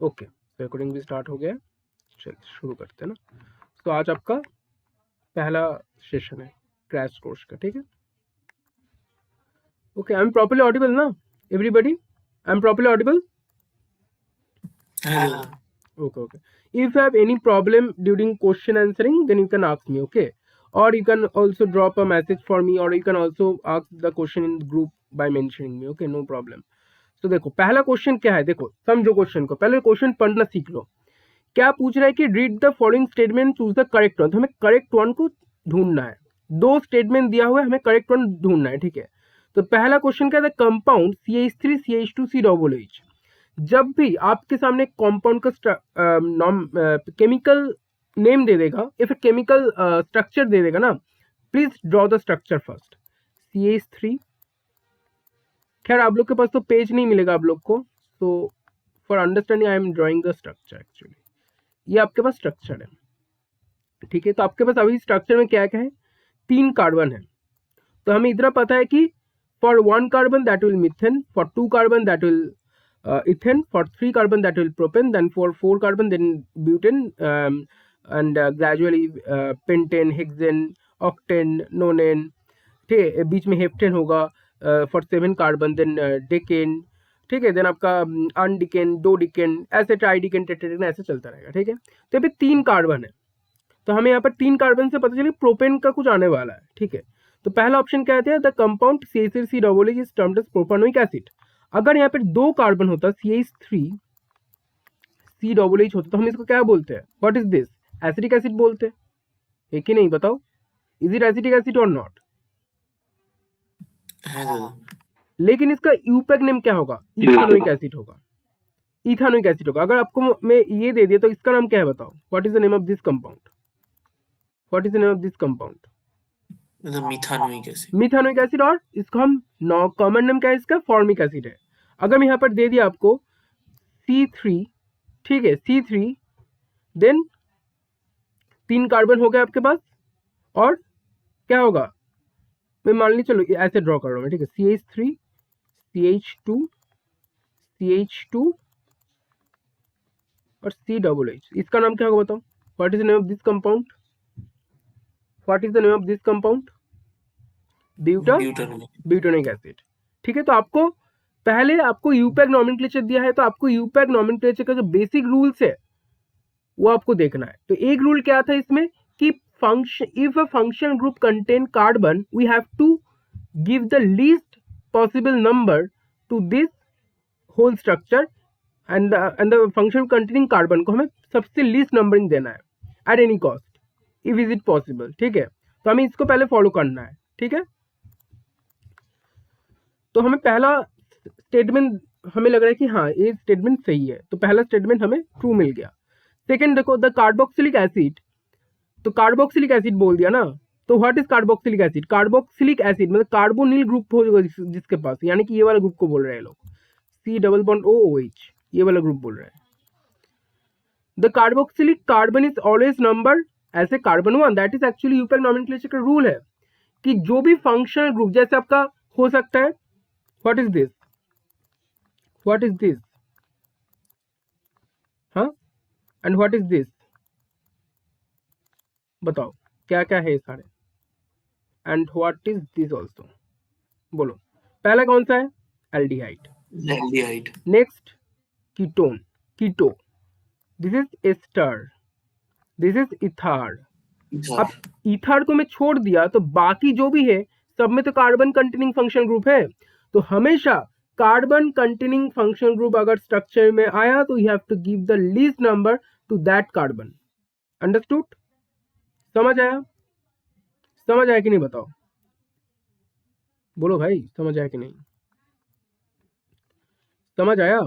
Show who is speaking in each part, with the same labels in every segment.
Speaker 1: Okay, recording भी start हो गया। चल शुरू करते हैं ना। तो आज आपका पहला सेशन है क्रैश कोर्स का, ठीक है। Okay, I am properly audible ना everybody? I am properly audible? Okay, okay. If you have any problem during question answering, then you can ask me, okay? Or you can also drop a message for me, or you can also ask the question in the group by mentioning me, okay? No problem. तो देखो पहला question क्या है, देखो समझो question को, पहले question पढ़ना सीख लो। क्या पूछ रहा है कि read the following statement, choose the correct one. तो हमें करेक्ट वन को ढूंढना है। दो स्टेटमेंट दिया हुआ है, हमें करेक्ट वन ढूंढना है, ठीक है। तो पहला क्वेश्चन क्या है, कंपाउंड CH3 CH2 COOH। जब भी आपके सामने कंपाउंड का केमिकल नेम दे देगा या फिर केमिकल स्ट्रक्चर दे देगा ना, please draw the structure first. CH3, खैर आप लोग के पास तो पेज नहीं मिलेगा आप लोग को, तो for understanding I am drawing the structure. Actually ये आपके पास स्ट्रक्चर है, ठीक है। तो आपके पास अभी स्ट्रक्चर में क्या क्या है, 3 कार्बन है। तो हमें इतना पता है कि for 1 carbon that will methane, for 2 carbon that will ethane, for 3 carbon that will propane, then for 4 carbon then butane, and gradually pentane, hexane, octane, nonane, ठीक है। बीच में हेप्टेन होगा फॉर 7 कार्बन, देन डेकेन, ठीक है। Then आपका अनडिकेन, डोडिकेन, ऐसे ट्राइडिकेन, टेट्राडिकेन, ऐसे चलता रहेगा, ठीक है। तो अभी 3 कार्बन है, तो हमें यहाँ पर 3 कार्बन से पता चले प्रोपेन का कुछ आने वाला है, ठीक है। तो पहला ऑप्शन क्या है, the compound CH3COOH is termed as propanoic acid. अगर यहाँ पर 2 कार्बन होता CH3COOH होता तो हम इसको क्या बोलते हैं, what is this? Acidic acid बोलते हैं, है कि नहीं? बताओ, इज इट एसिडिक एसिड और नॉट? लेकिन इसका यूपैक नेम क्या होगा? इथानोइक एसिड होगा, इथानोइक एसिड होगा। अगर आपको मैं ये दे दिया तो इसका नाम क्या है बताओ, what is the name of this compound? What is the name of this compound?
Speaker 2: Methanoic acid.
Speaker 1: Methanoic acid. और इसको हम कॉमन नेम क्या है इसका? फॉर्मिक एसिड है। अगर मैं यहाँ पर दे दिया आपको C3, ठीक है, C3, देन 3 कार्बन हो गया आपके पास, और क्या होगा, मैं मान ली, चलो ऐसे ड्रॉ कर रहा हूँ, ठीक है। CH3 CH2 CH2 और COOH, इसका नाम क्या होगा बताओ, what is the name of this compound? What is the name of this compound? Butanoic acid, ठीक है। तो आपको पहले आपको यूपैक नॉमेनक्लेचर दिया है, तो आपको यूपैक नॉमेनक्लेचर का जो बेसिक रूल्स है वो आपको देखना है। तो एक रूल क्या था इसमें कि function, if a functional group contain carbon, we have to give the least possible number to this whole structure, and the function containing carbon को हमें सबसे लीस्ट नंबरिंग देना है at any cost, if is it possible, ठीक है। तो हमें इसको पहले फॉलो करना है, ठीक है। तो हमें पहला स्टेटमेंट, हमें लग रहा है कि हाँ ये स्टेटमेंट सही है, तो पहला स्टेटमेंट हमें ट्रू मिल गया। सेकेंड देखो, द कार्बोक्सिलिक एसिड, तो कार्बोक्सिलिक एसिड बोल दिया ना, तो what is carboxylic acid? Carboxylic acid मतलब कार्बोनिल ग्रुप होगा जिसके पास, यानी कि ये वाला ग्रुप को बोल रहे हैं लोग, C+OOH, ये वाला ग्रुप बोल रहे हैं। The carboxylic carbon is always number ऐसे carbon 1, that is actually IUPAC nomenclature का रूल है कि जो भी फंक्शनल ग्रुप, जैसे आपका हो सकता है, what is this, what is this, हाँ, एंड व्हाट इज दिस, बताओ क्या क्या है सारे, and what is this also, बोलो। पहला कौन सा है? Aldehyde. Next ketone, keto, this is ester, this is ether. अब इथार को मैं छोड़ दिया तो बाकी जो भी है सब में तो कार्बन कंटेनिंग फंक्शनल ग्रुप है, तो हमेशा कार्बन कंटेनिंग फंक्शनल ग्रुप अगर स्ट्रक्चर में आया तो you have to give the least number to that carbon. Understood? समझ आया? समझ आया कि नहीं बताओ, बोलो भाई, समझ आया कि नहीं? समझ आया?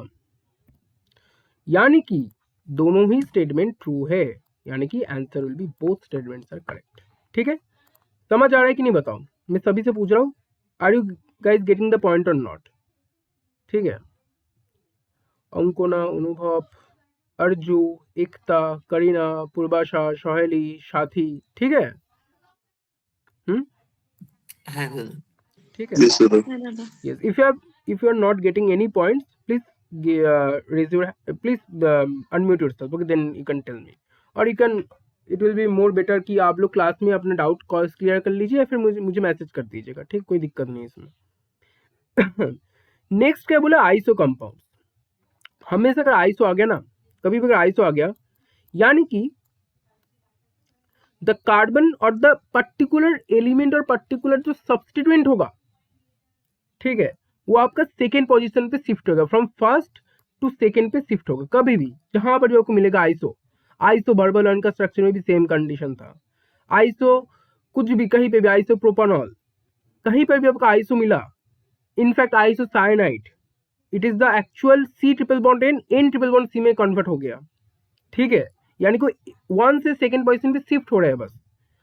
Speaker 1: यानी कि दोनों ही स्टेटमेंट ट्रू है, यानी कि answer will be both statements are correct, ठीक है। समझ आ रहा है कि नहीं बताओ, मैं सभी से पूछ रहा हूँ, are you guys getting the point or not? ठीक है। अंकोना, अनुभव, अर्जू, एकता, करीना, पूर्वाशा, सोहेली, साथी, ठीक है। ठीक है। Yes, if you are not getting any points, please raise your please unmute yourself, okay, then you can tell me, or you can, it will be more better कि आप लोग क्लास में अपना डाउट कॉल्स क्लियर कर लीजिए या फिर मुझे मैसेज कर दीजिएगा, ठीक, कोई दिक्कत नहीं इसमें। नेक्स्ट क्या बोला, आइसो कंपाउंड। हमेशा अगर आइसो आ गया ना, कभी भी अगर आइसो आ गया, यानी कि द कार्बन और द पर्टिकुलर एलिमेंट और पर्टिकुलर जो सब्सटीट्यूएंट होगा, ठीक है, वो आपका सेकेंड पोजीशन पे शिफ्ट होगा, फ्रॉम फर्स्ट टू सेकेंड पे शिफ्ट होगा। कभी भी जहां पर भी आपको मिलेगा आइसो, आइसो बर्बोलॉन का स्ट्रक्चर में भी सेम कंडीशन था। आइसो कुछ भी कहीं पे भी, आइसो प्रोपानॉल कहीं पर भी आपका आइसो मिला, in fact iso cyanide, it is the actual C triple bond N triple bond C में कन्वर्ट हो गया, ठीक है, यानी कि वन से सेकेंड पोजीशन पे शिफ्ट हो रहा है बस।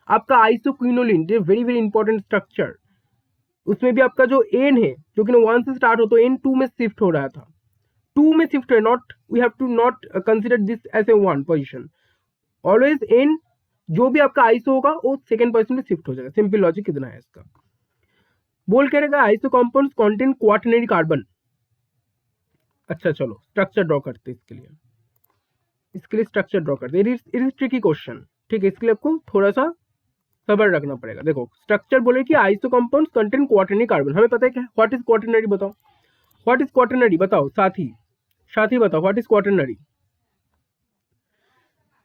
Speaker 1: आपका isoquinoline, very very important structure, उसमें भी आपका जो एन है जो कि वन से स्टार्ट हो तो एन टू में शिफ्ट हो रहा था, टू में शिफ्ट है, not we have to not consider this as a one position, always an जो भी आपका आइसो होगा वो सेकेंड पोजीशन में शिफ्ट हो जाएगा। सिंपल लॉजिक कितना है इसका। बोल के रहेगा iso compounds contain quaternary carbon. अच्छा चलो स्ट्रक्चर ड्रॉ करते हैं इसके लिए स्ट्रक्चर ड्रॉ करते हैं। इट इज ट्रिकी क्वेश्चन, ठीक है, इसके लिए आपको थोड़ा सा सबर रखना पड़ेगा। देखो स्ट्रक्चर बोले कि iso compounds contain quaternary carbon, हमें पता है क्या, व्हाट इज क्वाटरनरी, बताओ व्हाट इज क्वाटरनरी, बताओ साथी बताओ what is quaternary.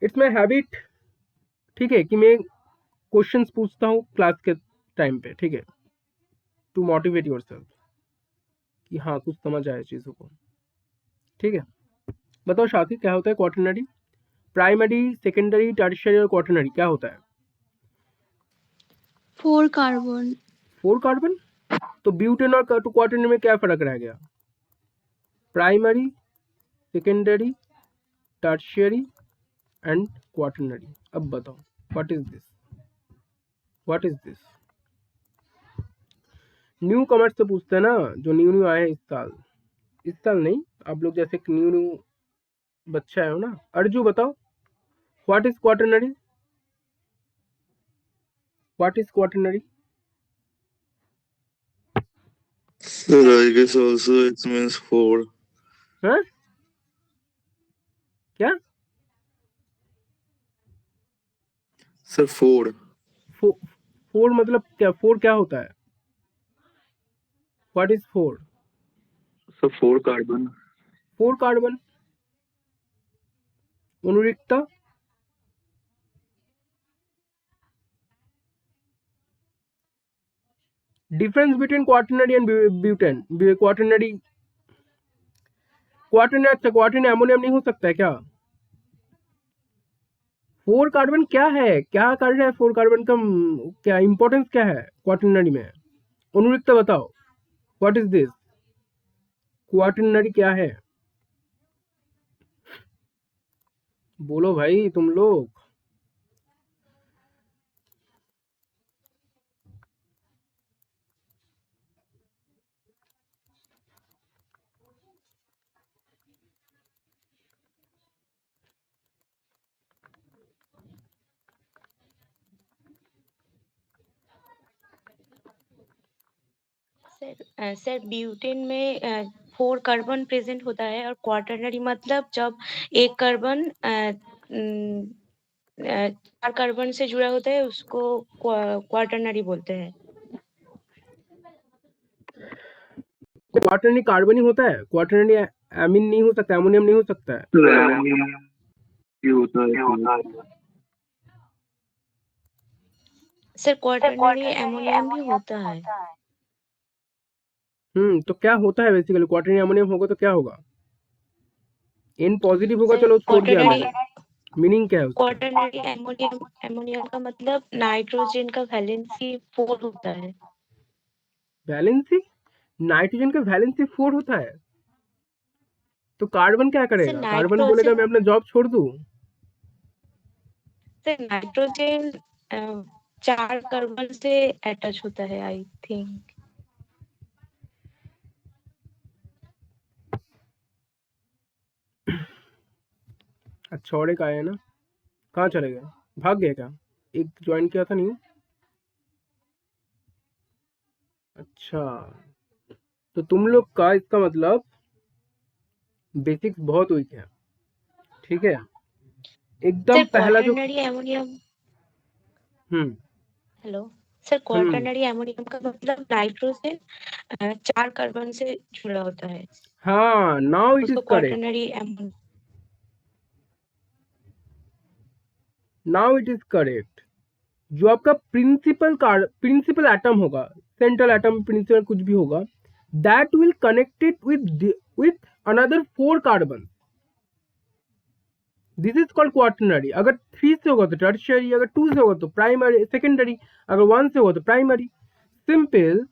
Speaker 1: It's my habit, ठीक है, कि मैं क्वेश्चंस पूछता हूँ क्लास के टाइम पे, ठीक है, टू मोटिवेट योर सेल्फ कि हाँ कुछ समझ आए चीज़ों को, ठीक है। बताओ साथी क्या होता है क्वाटरनरी, प्राइमरी सेकेंडरी टर्शियरी और क्वाटरनरी क्या होता है?
Speaker 3: 4 कार्बन।
Speaker 1: 4 कार्बन। तो ब्यूटेन और क्वाटरनरी में क्या फर्क रह गया? Primary, secondary, tertiary and quaternary. अब बताओ what is this? New commerce से पूछते हैं ना, जो न्यू आए हैं इस साल नहीं, आप लोग जैसे न्यू बच्चा है ना। अर्जू बताओ what is quaternary?
Speaker 4: Sir, I guess also it means 4.
Speaker 1: हाँ क्या?
Speaker 4: Sir, 4.
Speaker 1: 4 मतलब क्या? 4 क्या होता है? What is 4?
Speaker 4: Sir, 4 carbon.
Speaker 1: 4 carbon. Anurikta difference between quaternary and butane. Quaternary अच्छा क्वाटरनरी अमोनियम नहीं हो सकता है क्या? 4 कार्बन क्या है, क्या कर रहा है 4 कार्बन का, क्या इंपॉर्टेंस क्या है क्वाटरनरी में? अनुरिक्ता बताओ व्हाट इज दिस, क्वाटरनरी क्या है? बोलो भाई तुम लोग।
Speaker 5: सर ब्यूटेन में 4 कार्बन प्रेजेंट होता है, और क्वाटरनरी मतलब जब एक कार्बन 4 कार्बन से जुड़ा होता है उसको क्वाटरनरी बोलते हैं।
Speaker 1: क्वाटरनरी कार्बन ही होता है, क्वाटरनरी एमीन नहीं हो सकता, अमोनियम नहीं हो सकता है।
Speaker 4: Sir, ammonium ही होता है।
Speaker 5: सर क्वाटरनरी अमोनियम भी होता है।
Speaker 1: तो क्या होता है बेसिकली? क्वाटरनरी अमोनियम होगा तो क्या होगा? एन पॉजिटिव होगा,
Speaker 5: सर
Speaker 1: चलो छोड़ दिया
Speaker 5: क्वाटरनरी
Speaker 1: मैंने, मीनिंग क्या है उसका?
Speaker 5: क्वाटरनरी अमोनियम का मतलब नाइट्रोजन का वैलेंसी 4 होता है।
Speaker 1: वैलेंसी? नाइट्रोजन का वैलेंसी 4 होता है, तो कार्बन क्या
Speaker 5: सर
Speaker 1: करेगा? कार्बन बोलेगा मैं अपना जॉब छोड़ दूं।
Speaker 5: नाइट्रोजन 4 कार्बन से अटैच होता है आई थिंक।
Speaker 1: अच्छा और एक आया ना, कहाँ चले गए, भाग गया क्या? एक ज्वाइन किया था नहीं? अच्छा तो तुम लोग का इसका मतलब बेसिक्स बहुत वीक है, ठीक है। एकदम
Speaker 5: सर
Speaker 1: पहला जो
Speaker 5: क्वाटरनरी एमोनियम,
Speaker 1: हम्म
Speaker 5: हेलो सर,
Speaker 1: हम्म
Speaker 5: क्वाटरनरी एमोनियम का मतलब नाइट्रोजन 4 कार्बन से जुड़ा होता है,
Speaker 1: हाँ, नाउ इट इज
Speaker 5: उसको
Speaker 1: correct,
Speaker 5: quaternary ammonium.
Speaker 1: Now it is correct. जो आपका प्रिंसिपल एटम होगा, सेंट्रल एटम, प्रिंसिपल कुछ भी होगा, that will connected with another 4 carbon, this is called quaternary. अगर 3 से होगा तो टर्शियरी, अगर 2 से होगा तो प्राइमरी सेकेंडरी, अगर 1 से होगा तो प्राइमरी। सिंपल।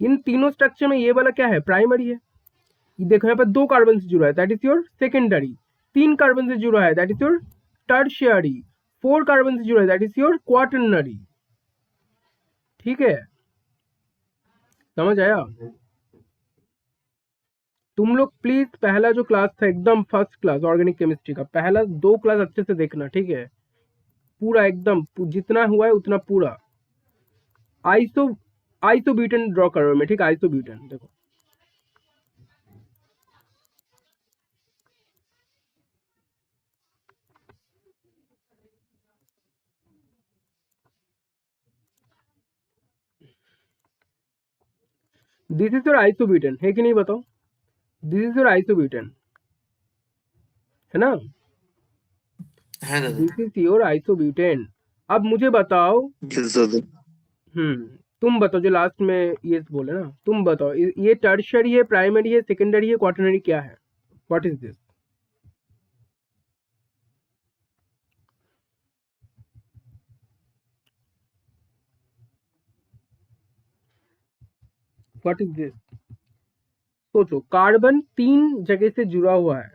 Speaker 1: इन तीनों स्ट्रक्चर में ये वाला क्या है, प्राइमरी है। ये देखो यहाँ पर 2 कार्बन से जुड़ा है, that is your secondary. 3 carbon से जुड़ा है, that is your tertiary. 4 carbon से जुड़ा है, दैट इज योर क्वाटरनरी। ठीक है, समझ आया? तुम लोग प्लीज पहला जो क्लास था, एकदम फर्स्ट क्लास ऑर्गेनिक केमिस्ट्री का, पहला 2 क्लास अच्छे से देखना, ठीक है। पूरा एकदम जितना हुआ है उतना पूरा। आइसोब्यूटेन ड्रॉ करो मैं, ठीक है। आइसोब्यूटेन देखो, दिस इज योर आइसोब्यूटेन, है कि नहीं बताओ? दिस इज योर आइसोब्यूटेन, है ना?
Speaker 2: है दादा।
Speaker 1: This is your isobutane. अब मुझे बताओ,
Speaker 4: Yes, दादा।
Speaker 1: तुम बताओ, जो लास्ट में ये बोले ना, तुम बताओ ये टर्शियरी है, प्राइमरी है, सेकेंडरी है, क्वाटरनरी क्या है? What is this? What is this? सोचो, कार्बन 3 जगह से जुड़ा हुआ है।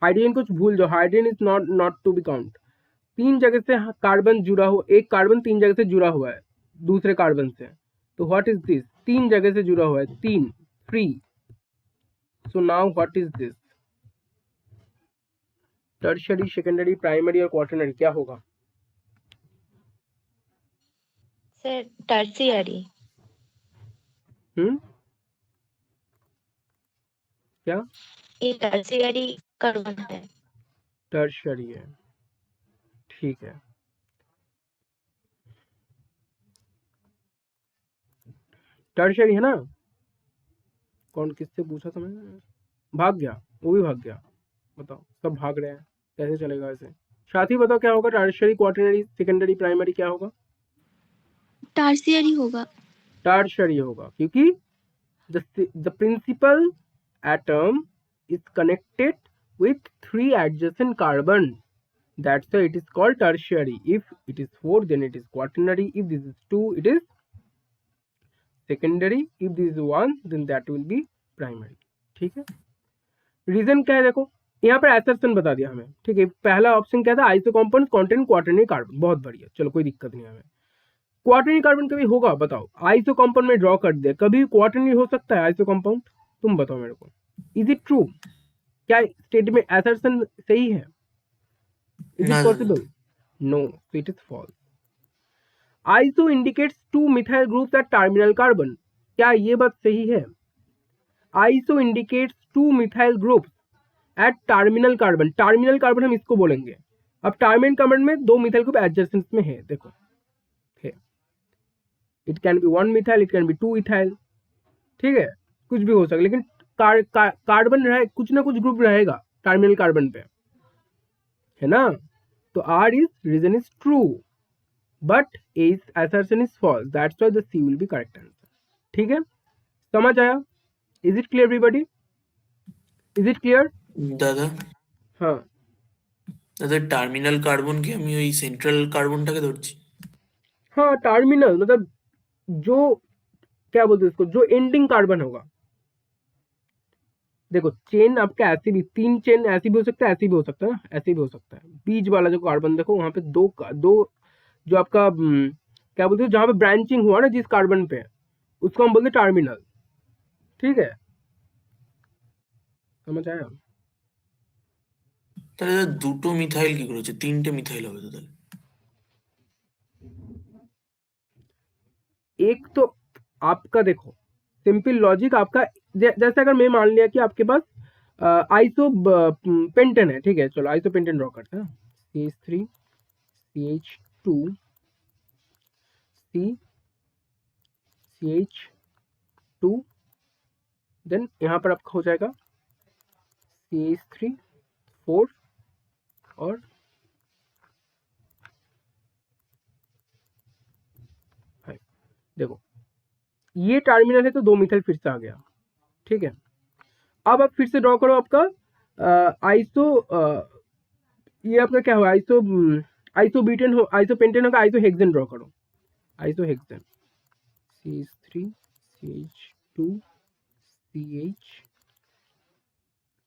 Speaker 1: हाइड्रोजन कुछ भूल जाओ, hydrogen is not to be count. 3 जगह से कार्बन जुड़ा हुआ, एक कार्बन 3 जगह से जुड़ा हुआ है दूसरे कार्बन से। तो व्हाट इज दिस? 3 जगह से जुड़ा हुआ है, 3 3। So now what is this? Tertiary, secondary, primary और क्वाटरनरी क्या होगा?
Speaker 5: Sir tertiary.
Speaker 1: हम्म क्या?
Speaker 5: ये टर्शियरी कार्बन है।
Speaker 1: टर्शियरी है, ठीक है। टर्शियरी है ना? कौन किससे पूछा था मैंने? भाग गया, वो भी भाग गया। बताओ, सब भाग रहे हैं, कैसे चलेगा ऐसे? साथी बताओ क्या होगा? टर्शियरी, क्वाटरनरी, सेकेंडरी, प्राइमरी क्या होगा?
Speaker 3: टर्शियरी होगा।
Speaker 1: टर्शियरी होगा, क्योंकि the principal atom is connected with 3 adjacent carbon. That's why it is called tertiary. If it is 4, then it is quaternary. If this is 2, it is secondary. If this is 1, then that will be primary. ठीक है। Reason क्या है देखो, यहाँ पर assertion बता दिया हमें, ठीक है। पहला ऑप्शन क्या था? Iso compound contain quaternary carbon, बहुत बढ़िया, चलो कोई दिक्कत नहीं हमें। क्वाटरनरी कार्बन कभी होगा? बताओ, आइसो कंपाउंड में ड्रॉ कर दे, कभी क्वाटरनरी हो सकता है आइसो कंपाउंड? तुम बताओ मेरे को, इज इट ट्रू? क्या स्टेटमेंट असर्शन सही है? इज इट
Speaker 2: ना दादा।
Speaker 1: Possible? No, so it is false. Iso indicates 2 methyl groups at terminal carbon, क्या ये बात सही है? Iso indicates 2 methyl groups at terminal carbon, terminal carbon हम इसको बोलेंगे। अब टर्मिनल कार्बन में 2 मिथाइल ग्रुप एडजेसेंट में है, देखो है। It can B 1 methyl, it can B 2 ethyl, ठीक है, कुछ भी हो सकता है, लेकिन कार्बन रहे, कुछ ना कुछ ग्रुप रहेगा टर्मिनल कार्बन पे, है ना? तो R is reason is true, but is assertion is false, that's why the C will be correct answer. ठीक है, समझ आया? Is it clear everybody? Is it clear?
Speaker 2: দাদা
Speaker 1: हाँ,
Speaker 2: দাদা টার্মিনাল কার্বন কি আমি ওই সেন্ট্রাল কার্বনটাকে ধরছি?
Speaker 1: हाँ टर्मिनल मतलब जो, क्या बोलते हैं इसको, जो एंडिंग कार्बन होगा। देखो चेन आपका ऐसे भी, 3 चेन ऐसे भी हो सकता है, ऐसे भी हो सकता है ना, ऐसे भी हो सकता है। बीच वाला जो कार्बन देखो, वहां पे दो जो आपका क्या बोलते हैं, जहां पे ब्रांचिंग हुआ ना जिस कार्बन पे, उसको हम बोलते हैं टर्मिनल। ठीक है, समझ आया?
Speaker 2: তাহলে দাদা দুটো মিথাইল কি করে হচ্ছে? তিনটে মিথাইল হবে তো তাহলে।
Speaker 1: एक तो आपका देखो सिंपल लॉजिक आपका, जैसे अगर मैं मान लिया कि आपके पास आइसो पेंटेन है, ठीक है, चलो आइसो पेंटेन ड्रॉ करते हैं। CH3 CH2 CH2, देन यहाँ पर आपका हो जाएगा CH3 4 और देखो ये टर्मिनल है तो 2 मिथाइल फिर से आ गया, ठीक है। अब आप फिर से ड्रॉ करो आपका आइसो, ये आपका क्या हुआ, आइसोब्यूटेन हो, आइसोपेंटेन होगा, आइसोहेक्सेन ड्रॉ करो, आइसोहेक्सेन CH3 CH2 CH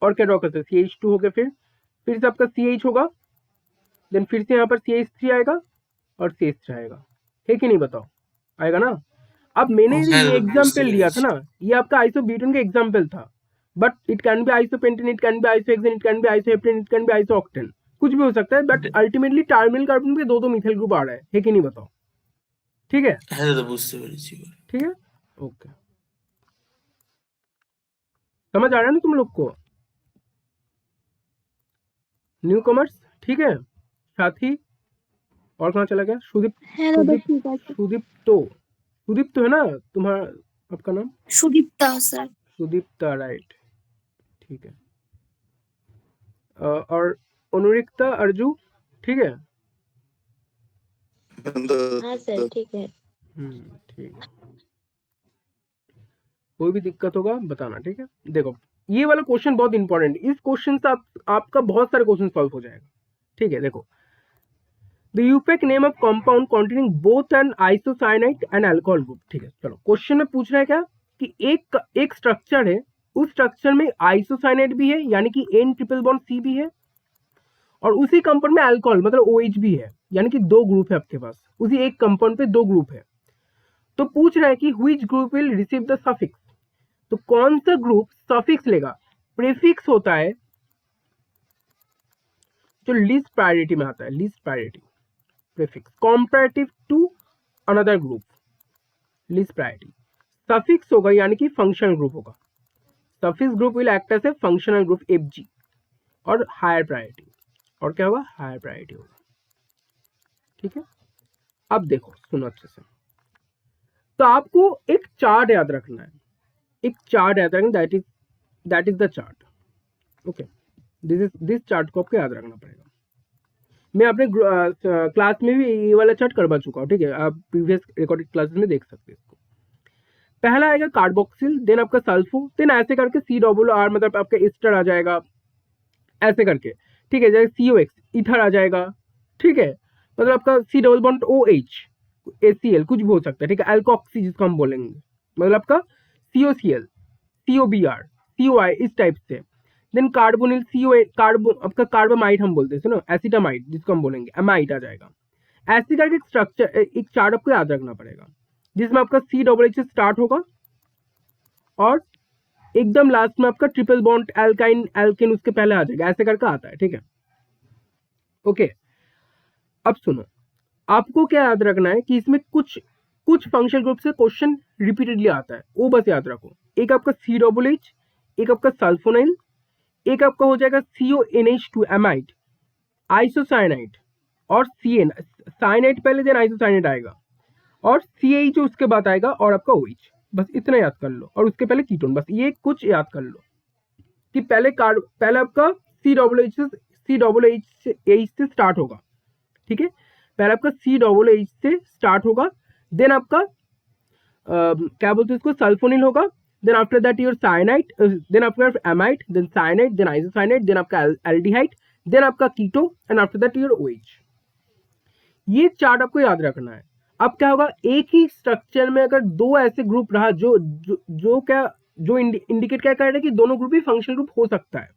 Speaker 1: और क्या ड्रॉ करते हैं, CH2 हो गया, फिर से आपका CH होगा, देन फिर से यहाँ पर CH3 आएगा और CH3 आएगा, है कि नहीं बताओ, आएगा ना। अब मैंने
Speaker 2: হ্যাঁ
Speaker 1: ये
Speaker 2: দাদা
Speaker 1: एग्जाम्पल
Speaker 2: বুঝতে
Speaker 1: लिया था
Speaker 2: পেরেছি।
Speaker 1: ना, ये आपका आइसोब्यूटेन का एग्जाम्पल था, but it can be isopentane, it can be isohexane, it can be isoheptane, it can be isooctane, कुछ भी हो सकता है, बट अल्टीमेटली टर्मिनल कार्बन पे 2 मिथाइल ग्रुप आ रहा है कि नहीं बताओ, ठीक है,
Speaker 2: হ্যাঁ দাদা বুঝতে পেরেছি এবার।
Speaker 1: ठीक है, ओके, समझ आ रहा है ना तुम लोग को, न्यू कमर्स, ठीक है, साथी और कहाँ चला गया, सुदीप,
Speaker 3: হ্যাঁ দাদা
Speaker 1: सुदीप
Speaker 3: ঠিক আছে।
Speaker 1: सुदीप तो है ना तुम्हारा, आपका नाम
Speaker 3: সুদীপ্তা স্যার।
Speaker 1: सुदीप्ता, राइट, ठीक है, और अनुरिक्ता अर्जू, ठीक है,
Speaker 5: हाँ सर ठीक है।
Speaker 1: ठीक है, कोई भी दिक्कत होगा बताना, ठीक है। देखो ये वाला क्वेश्चन बहुत इंपॉर्टेंट, इस क्वेश्चन से आपका बहुत सारे क्वेश्चन सॉल्व हो जाएगा, ठीक है। देखो the IUPAC name of compound containing both an isocyanide and alcohol group, ठीक है। चलो क्वेश्चन में पूछ रहा है क्या कि एक स्ट्रक्चर है, उस स्ट्रक्चर में आइसोसाइनाइड भी है यानी कि N ट्रिपल बॉन्ड C भी है, और उसी कंपाउंड में अल्कोहल मतलब OH भी है, यानी कि 2 ग्रुप है आपके पास, उसी एक कंपाउंड पे 2 ग्रुप है। तो पूछ रहा है कि which group will receive the suffix, तो कौन सा ग्रुप सफिक्स लेगा, प्रीफिक्स होता है जो लीस्ट प्रायोरिटी में आता है, least priority prefix comparative to another group, least priority. Suffix होगा यानी कि फंक्शनल ग्रुप होगा, suffix group will act as a functional group FG, और हायर प्रायोरिटी, और क्या होगा, हायर प्रायोरिटी होगा, ठीक है। अब देखो सुनो अच्छे से, तो आपको एक चार्ट याद रखना है, एक चार्ट याद रखना, that is the chart, okay, this chart को आपको याद रखना पड़ेगा। मैं अपने क्लास में भी ये वाला चार्ट करवा चुका हूँ, ठीक है, आप प्रीवियस रिकॉर्डेड क्लासेस में देख सकते हैं इसको। पहला आएगा कार्बोक्सिल, देन आपका सल्फो, देन ऐसे करके CRR मतलब आपका एस्टर आ जाएगा, ऐसे करके, ठीक है, जैसे COX इथर आ जाएगा, ठीक है, मतलब आपका C double bond OH ACL कुछ भी हो सकता है, ठीक है, अल्कोक्सी जिसको हम बोलेंगे, मतलब आपका COCl COBr COI इस टाइप से, देन कार्बोनिल आपका कार्बामाइड हम बोलते हैं, सुनो, एसिटामाइड जिसको हम बोलेंगे, अमाइड आ जाएगा। ऐसे करके एक स्ट्रक्चर, एक चार्ट आपको याद रखना पड़ेगा, जिसमें आपका COOH से स्टार्ट होगा और एकदम लास्ट में आपका ट्रिपल बॉन्ड एल्केन उसके पहले आ जाएगा, ऐसे करके आता है, ठीक है, ओके। अब सुनो, आपको क्या याद रखना है कि इसमें कुछ फंक्शनल ग्रुप से क्वेश्चन रिपीटेडली आता है, वो बस याद रखो। एक आपका COOH, एक आपका सल्फोनाइल, एक आपका हो जाएगा CONH2 एमाइड, आइसोसाइनाइड, और CN साइनाइड पहले, देन आइसोसाइनाइड आएगा, और CH उसके बाद आएगा, और आपका OH, बस इतना याद कर लो, और उसके पहले कीटोन, बस ये कुछ याद कर लो कि पहले आपका COOH से स्टार्ट होगा, ठीक है, पहले आपका COOH से स्टार्ट होगा, देन आपका क्या बोलते हैं इसको, सल्फोनिल होगा, then after that your cyanide, then after amide, then cyanide, then isocyanide, then आपका एल्डिहाइड, देन आपका keto, and after that your OH। ये चार्ट आपको याद रखना है। अब क्या होगा, एक ही स्ट्रक्चर में अगर 2 ऐसे ग्रुप रहा जो इंडिकेट क्या कर रहा है कि दोनों ग्रुप भी फंक्शनल ग्रुप हो सकता है,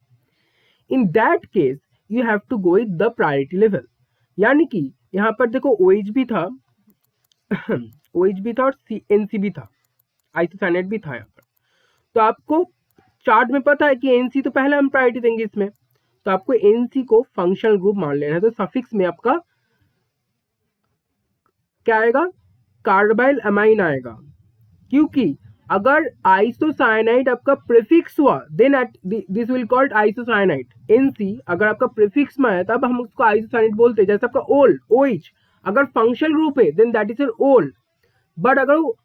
Speaker 1: in that case you have to go with the priority level, यानी कि यहाँ पर देखो OH भी था OH भी था और NC भी था, आइसोसाइनाइड भी था यहाँ पर, तो आपको चार्ट में पता है कि NC तो पहले हम प्रायोरिटी देंगे इसमें, तो आपको NC को फंक्शनल ग्रुप मान लेना है। तो सफिक्स में आपका क्या आएगा, कार्बाइल अमाइन आएगा, क्योंकि अगर आइसोसाइनाइड आपका प्रीफिक्स हुआ then at this will called isocyanide. NC अगर आपका प्रीफिक्स में है तब हम उसको आइसोसाइनाइड बोलते हैं। जैसे आपका ओल्ड OH अगर फंक्शनल ग्रुप है then that is your old, but अगर वो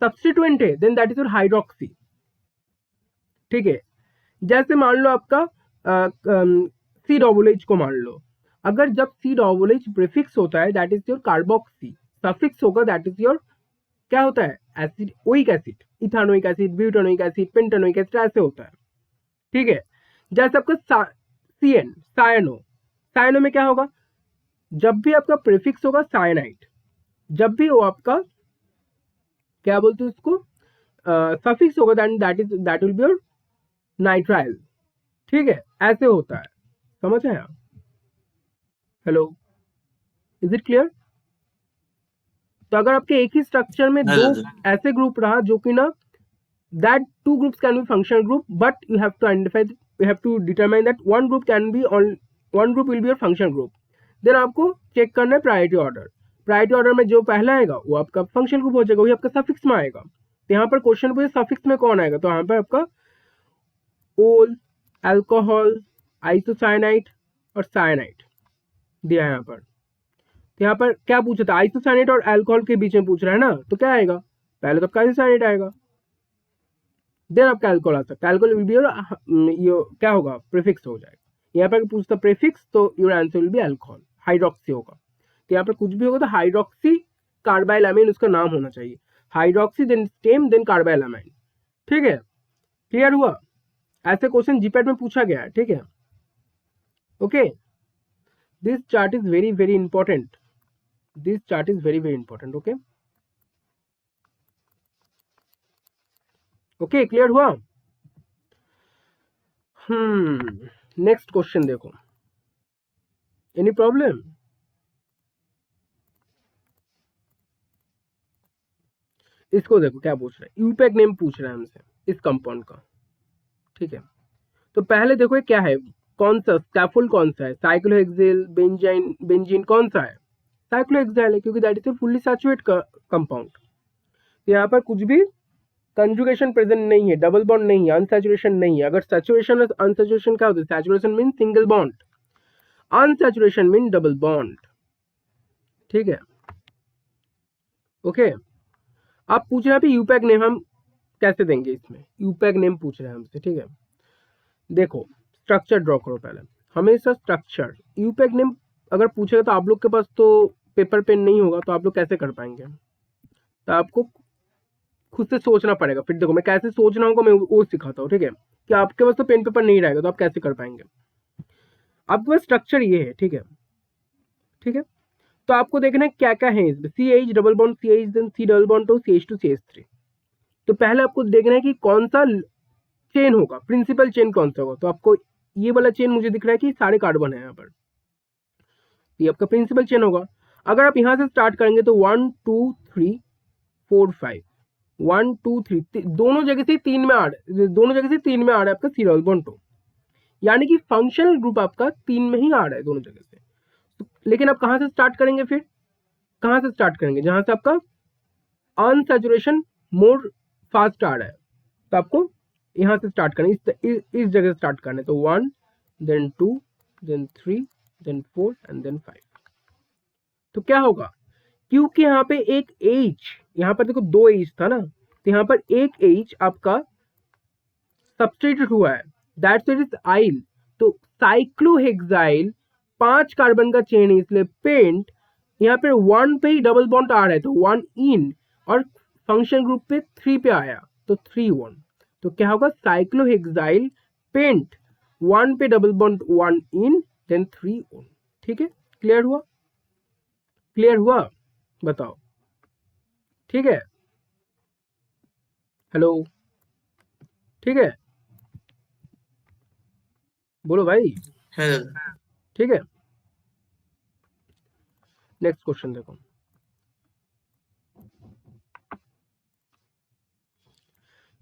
Speaker 1: सब्स्टिट्यूएंट है then that is your hydroxy. ठीक है, जैसे मान लो आपका COOH को मान लो, अगर जब COOH प्रीफिक्स होता है that is your carboxy, suffix होगा दैट इज योर क्या होता है acid, oic acid, ethanoic acid, butanoic acid, pentanoic acid ऐसे होता है। ठीक है, जैसे आपका CN सायनो में क्या होगा, जब भी आपका प्रीफिक्स होगा साइनाइड, जब भी वो आपका क्या बोलते हैं उसको सफिक्स होगा that will be your nitrile. ठीक है, ऐसे होता है, समझ आया? Hello, is it clear? तो अगर आपके एक ही स्ट्रक्चर में
Speaker 2: हाँ
Speaker 1: दो
Speaker 2: दादा।
Speaker 1: ऐसे ग्रुप रहा जो कि ना that two groups can be functional group, but you have to identify, you have to determine that one group will be your functional group, then आपको चेक करना है प्रायोरिटी ऑर्डर। प्रायोरिटी ऑर्डर में जो पहला आएगा वो आपका फंक्शनल ग्रुप हो जाएगा, वही आपका सफिक्स में आएगा। तो यहाँ पर क्वेश्चन पूछे सफिक्स में कौन आएगा, तो यहाँ पर आपका ओल, अल्कोहल, आइसोसाइनाइड और साइनाइड दिया है यहाँ पर। तो यहाँ पर क्या पूछा था, आइसोसाइनाइड और अल्कोहल के बीच में पूछ रहा है ना, तो क्या आएगा, पहले तो आपका आइसोसाइनाइड आएगा, देन आपका अल्कोहल आ सकता है। अल्कोहल विल बी योर क्या होगा, प्रीफिक्स हो जाएगा। यहाँ पर पूछता प्रीफिक्स तो your answer will B alcohol, hydroxy होगा। तो यहाँ पर कुछ भी होगा तो हाइड्रोक्सी कार्बाइलामाइन उसका नाम होना चाहिए, हाइड्रोक्सी देन स्टेम देन कार्बाइलामाइन। ठीक है, क्लियर हुआ? ऐसे क्वेश्चन जीपैट में पूछा गया है। ठीक है, okay, this chart is very very important, this chart is very very important. Okay okay, clear हुआ? नेक्स्ट क्वेश्चन देखो, एनी प्रॉब्लम? इसको देखो क्या पूछ रहा है, यूपैक नेम पूछ रहा है हमसे इस कंपाउंड का। ठीक है, तो पहले देखो ये क्या है, कौन सा स्कैफोल्ड कौन सा है, साइक्लोहेक्सेल, बेंजीन कौन सा है, साइक्लोहेक्सेल है क्योंकि दैट इज फुल्ली सैचुरेट का कंपाउंड। यहाँ पर कुछ भी कंजुगेशन प्रेजेंट नहीं है, डबल बॉन्ड नहीं है, अनसैचुरेशन नहीं है। अगर सैचुरेशन और अनसैचुरेशन क्या होता है, saturation mean single bond, unsaturation mean double bond. ठीक है, ओके। आप पूछ रहे हैं अभी यूपैक नेम हम कैसे देंगे, इसमें यूपैक नेम पूछ रहे हैं हमसे। ठीक है, देखो स्ट्रक्चर ड्रॉ करो पहले, हमेशा स्ट्रक्चर यूपैक नेम अगर पूछेगा तो आप लोग के पास तो पेपर पेन नहीं होगा, तो आप लोग कैसे कर पाएंगे, तो आपको खुद से सोचना पड़ेगा। फिर देखो मैं कैसे सोचना होगा मैं वो सिखाता हूँ। ठीक है, कि आपके पास तो पेन पेपर नहीं रहेगा तो आप कैसे कर पाएंगे, आपके पास स्ट्रक्चर ये है। ठीक है, ठीक है, तो आपको देखना है क्या क्या है इसमें, CH double bond CH then C double bond तो CH2 CH3। तो पहले आपको देखना है कि कौन सा चेन होगा, प्रिंसिपल चेन कौन सा होगा। तो आपको ये वाला चेन मुझे दिख रहा है कि सारे कार्बन है यहाँ पर, ये आपका प्रिंसिपल चेन होगा। अगर आप यहाँ से स्टार्ट करेंगे तो 1 2 3 4 5 1 2 3 दोनों जगह से 3 में आ रहा है आपका C डबल बॉन्ड 2, यानी कि फंक्शनल ग्रुप आपका 3 में ही आ रहा है दोनों जगह से। लेकिन आप कहाँ से स्टार्ट करेंगे, फिर कहाँ से स्टार्ट करेंगे, जहां से आपका अनसैचुरेशन मोर फास्ट आ रहा है, तो आपको यहाँ से स्टार्ट करना, इस जगह से स्टार्ट करना है। तो 1 then 2 then 3 then 4 and then 5। तो क्या होगा, क्योंकि यहाँ पे एक H, यहाँ पर देखो 2 H था ना, तो यहाँ पर एक H आपका सब्स्टिट्यूट हुआ है, दैट्स इट इज आइल। तो साइक्लोहेक्साइल 5 कार्बन का चेन है, इसलिए पेंट यहाँ पे 1 पे ही डबल बॉन्ड आ रहा है तो 1 इन, और फंक्शन ग्रुप पे 3 पे आया तो 3 1। तो क्या होगा, साइक्लोहेक्साइल पेंट 1 पे डबल बॉन्ड 1 इन देन 3 1। ठीक है, क्लियर हुआ? क्लियर हुआ, बताओ। ठीक है, हेलो, ठीक है, बोलो भाई।
Speaker 2: है दादा।
Speaker 1: ठीक है, नेक्स्ट क्वेश्चन देखो,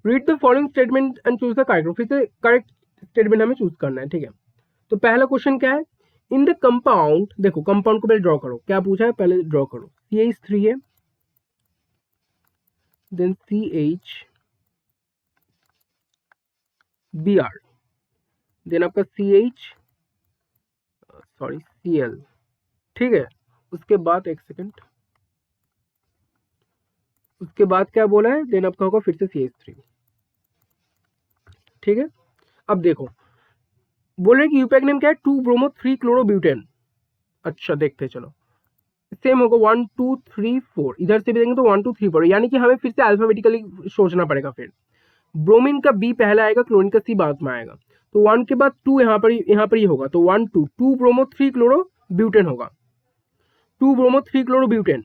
Speaker 1: read the following statement and choose the correct. फिर से करेक्ट स्टेटमेंट हमें चूज करना है। ठीक है, तो पहला क्वेश्चन क्या है, इन द कंपाउंड, देखो कंपाउंड को पहले ड्रॉ करो, क्या पूछा है पहले ड्रॉ करो। CH3 है, देन CH Br, देन आपका Cl, ठीक है। उसके बाद एक सेकेंड, उसके बाद क्या बोला है, देन आपका होगा फिर से CH3, ठीक है। अब देखो बोल रहे कि यूपैक नेम क्या है, 2-bromo-3-chlorobutan। अच्छा देखते चलो, सेम होगा 1 2 3 4, इधर से भी देंगे तो 1 2 3 4, यानी कि हमें फिर से अल्फाबेटिकली सोचना पड़ेगा। फिर ब्रोमीन का B पहला आएगा, क्लोरीन का C बाद में आएगा, तो 1 के बाद 2 यहाँ पर ही होगा, तो 1 2 2-bromo-3-chlorobutan होगा, 2-bromo-3-chlorobutan,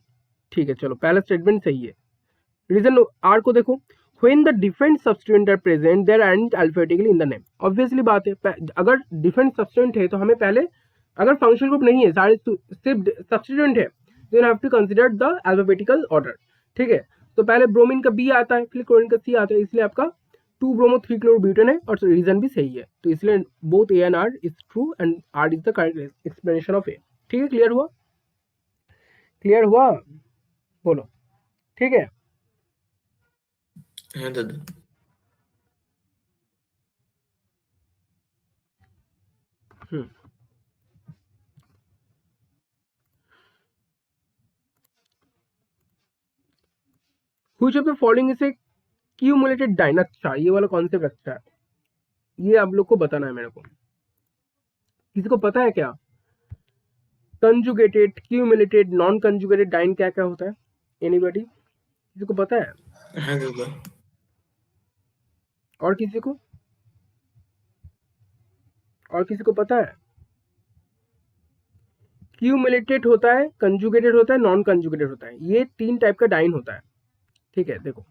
Speaker 1: ठीक है। चलो पहला स्टेटमेंट सही है। रीजन आर को देखो, when the different substituent are present they are alphabetically in the name। Obviously बात है, अगर डिफरेंट सब्सटीट्यूएंट है तो हमें पहले, अगर फंक्शनल ग्रुप नहीं है, सारे सिर्फ सब्सटीट्यूएंट है, then have to consider the alphabetical order, ठीक है। तो पहले ब्रोमीन का B आता है, फिर क्लोरीन का C आता है, इसलिए आपका 2-bromo-3-chlorobutan है, और रीजन भी सही है, तो इसलिए both A and R is true and R is the correct explanation of A। ठीक है, क्लियर हुआ? क्लियर हुआ? बोलो, ठीक है।
Speaker 2: हाँ दादा।
Speaker 1: Which of the following is a cumulated dyne? अच्छा, ये वाला कॉन्सेप्ट अच्छा है, ये आप लोग को बताना है मेरे को। किसी को पता है क्या conjugated, cumulated, non conjugated diene क्या क्या होता है? एनीबॉडी, किसी को पता है?
Speaker 2: हाँ दादा।
Speaker 1: और किसी को, और किसी को पता है? क्यूमुलेटेड होता है, कंजुगेटेड होता है, नॉन कंजुगेटेड होता है, ये 3 टाइप का डाइन होता है, ठीक है। देखो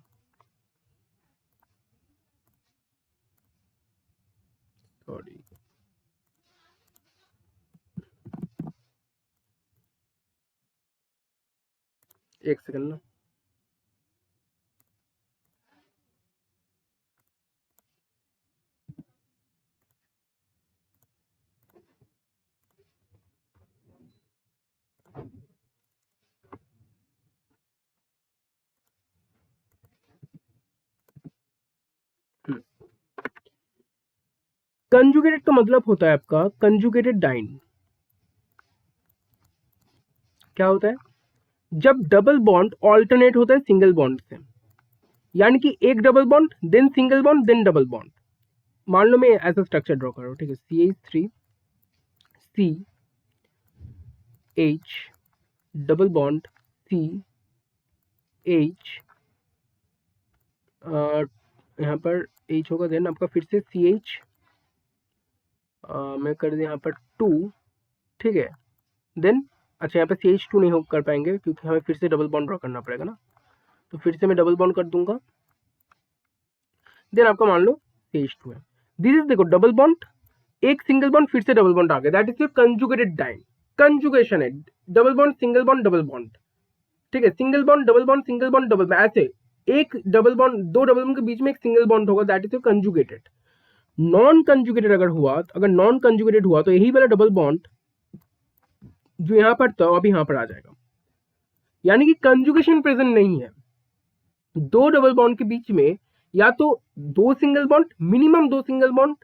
Speaker 1: सॉरी, एक सेकंड ना, कंजुगेटेड का मतलब होता है आपका, कंजुगेटेड डाइन क्या होता है? जब डबल बॉन्ड ऑल्टरनेट होता है सिंगल बॉन्ड से, यानी कि एक double bond then single bond then double bond. मान लो मैं ऐसा स्ट्रक्चर ड्रॉ कर रहा हूँ, ठीक है, CH3 CH double bond CH, यहाँ पर H होगा, देन आपका फिर से CH, मैं कर दूँ यहाँ पर 2, ठीक है। देन अच्छा, यहाँ पे CH2 नहीं हो कर पाएंगे क्योंकि हमें फिर से डबल बॉन्ड ड्रॉ करना पड़ेगा ना, तो फिर से मैं डबल बॉन्ड कर दूंगा, देन आपका मान लो CH2 है। दिस इज, देखो डबल बॉन्ड, एक सिंगल बॉन्ड, फिर से डबल बॉन्ड आ गया, that is your conjugated diene. Conjugation है, double bond single bond double bond, ठीक है, single bond double bond single bond double, ऐसे एक डबल बॉन्ड, 2 डबल बॉन्ड के बीच में एक सिंगल बॉन्ड होगा, that is your conjugated. Non conjugated अगर हुआ, अगर नॉन कंजुगेटेड हुआ तो यही वाला डबल बॉन्ड जो यहाँ पर था अब यहाँ पर आ जाएगा, यानी कि कंजुगेशन प्रेजेंट नहीं है। 2 डबल बॉन्ड के बीच में या तो 2 single bond, minimum 2 single bond,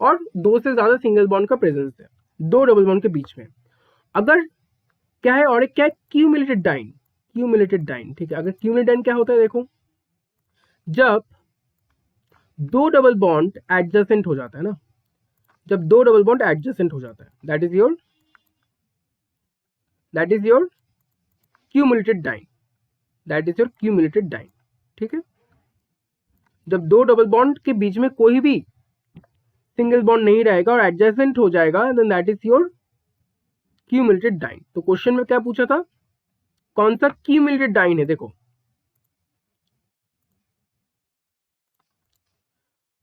Speaker 1: और 2 से ज्यादा सिंगल बॉन्ड का प्रेजेंस है 2 डबल बॉन्ड के बीच में। अगर क्या है, और एक क्या है, क्यूमुलेटेड डाइन, क्यूमुलेटेड डाइन, ठीक है। अगर क्यूमुलेटेड डाइन क्या होता है, देखो जब 2 डबल बॉन्ड एडजेसेंट हो जाता है ना, जब 2 डबल बॉन्ड एडजेसेंट हो जाता है, that is your cumulated diene, that is your cumulated diene, ठीक है। जब 2 डबल बॉन्ड के बीच में कोई भी सिंगल बॉन्ड नहीं रहेगा और एडजेसेंट हो जाएगा, then that is your cumulated diene. तो क्वेश्चन में क्या पूछा था, कौन सा क्यूमुलेटेड डाइन है? देखो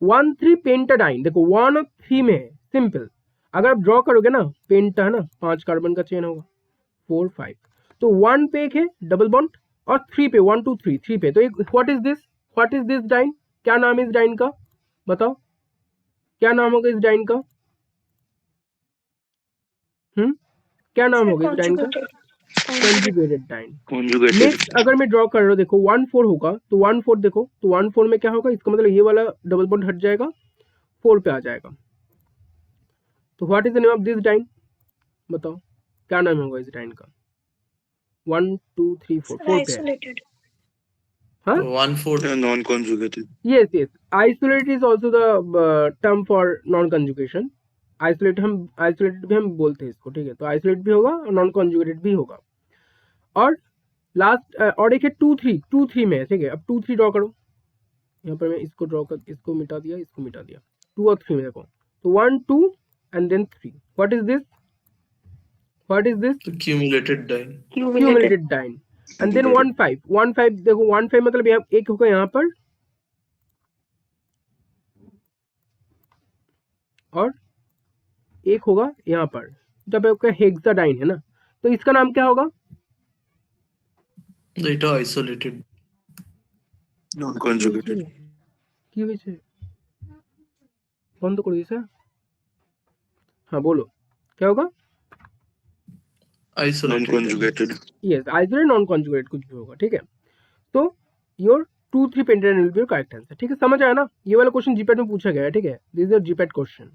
Speaker 1: 1,3 पेंटाडाइन, देखो 1 और 3 में है, सिंपल। अगर आप ड्रॉ करोगे ना, पेंटा है ना, 5 कार्बन का चेन होगा, 4 5, तो 1 पे एक है डबल बॉन्ड और 3 पे 1 2 3 3 पे, तो एक व्हाट इज दिस डाइन, क्या नाम है इस डाइन का? बताओ क्या नाम होगा इस डाइन का? क्या नाम होगा इस डाइन का? Conjugated dine.
Speaker 4: Conjugated.
Speaker 1: नेक्स्ट अगर मैं ड्रॉ कर रहा हूँ, देखो 1 4 होगा तो 1 4 देखो, तो 1 4 में क्या होगा, इसका मतलब ये वाला डबल बॉन्ड हट जाएगा, 4 पे आ जाएगा। तो what is the name of this diene, बताओ क्या नाम होगा इस डाइन का। 1 2 3 4 4 पे है।
Speaker 3: आइसोलेटेड।
Speaker 1: हाँ
Speaker 2: 1/4
Speaker 4: Non-conjugated.
Speaker 1: yes yes, isolate is also the term for non conjugation। Isolated भी हम बोलते हैं इसको, ठीक है। तो आइसोलेट भी होगा और नॉन कॉन्जुगेटेड भी होगा। और लास्ट और एक है 2 3 2 3 में है, ठीक है। अब 2 3 ड्रॉ करो, यहाँ पर मैं इसको ड्रॉ कर, इसको मिटा दिया, इसको मिटा दिया। 2 और 3 में देखो, तो 1 2 and then 3। What is this, what is this,
Speaker 2: accumulated dyne।
Speaker 1: Cumulated diene. And then 1 5 1 5 देखो, 1 5 मतलब यहाँ एक होगा यहाँ पर और एक होगा यहाँ पर, जब आपका हेक्साडाइन है ना, तो इसका नाम क्या होगा।
Speaker 2: এটা isolated।
Speaker 4: Non-conjugated.
Speaker 1: কি হয়েছে, বন্ধ করে দিয়েছে। हाँ बोलो क्या होगा।
Speaker 2: isolated dyne।
Speaker 4: Non-conjugated.
Speaker 1: Yes isolated non conjugated कुछ भी होगा, ठीक है। तो your 2 3 pentadiene will be your correct answer, ठीक है। समझ आया ना, ये वाला क्वेश्चन जीपैट में पूछा गया है, ठीक है। This is a GPAT question,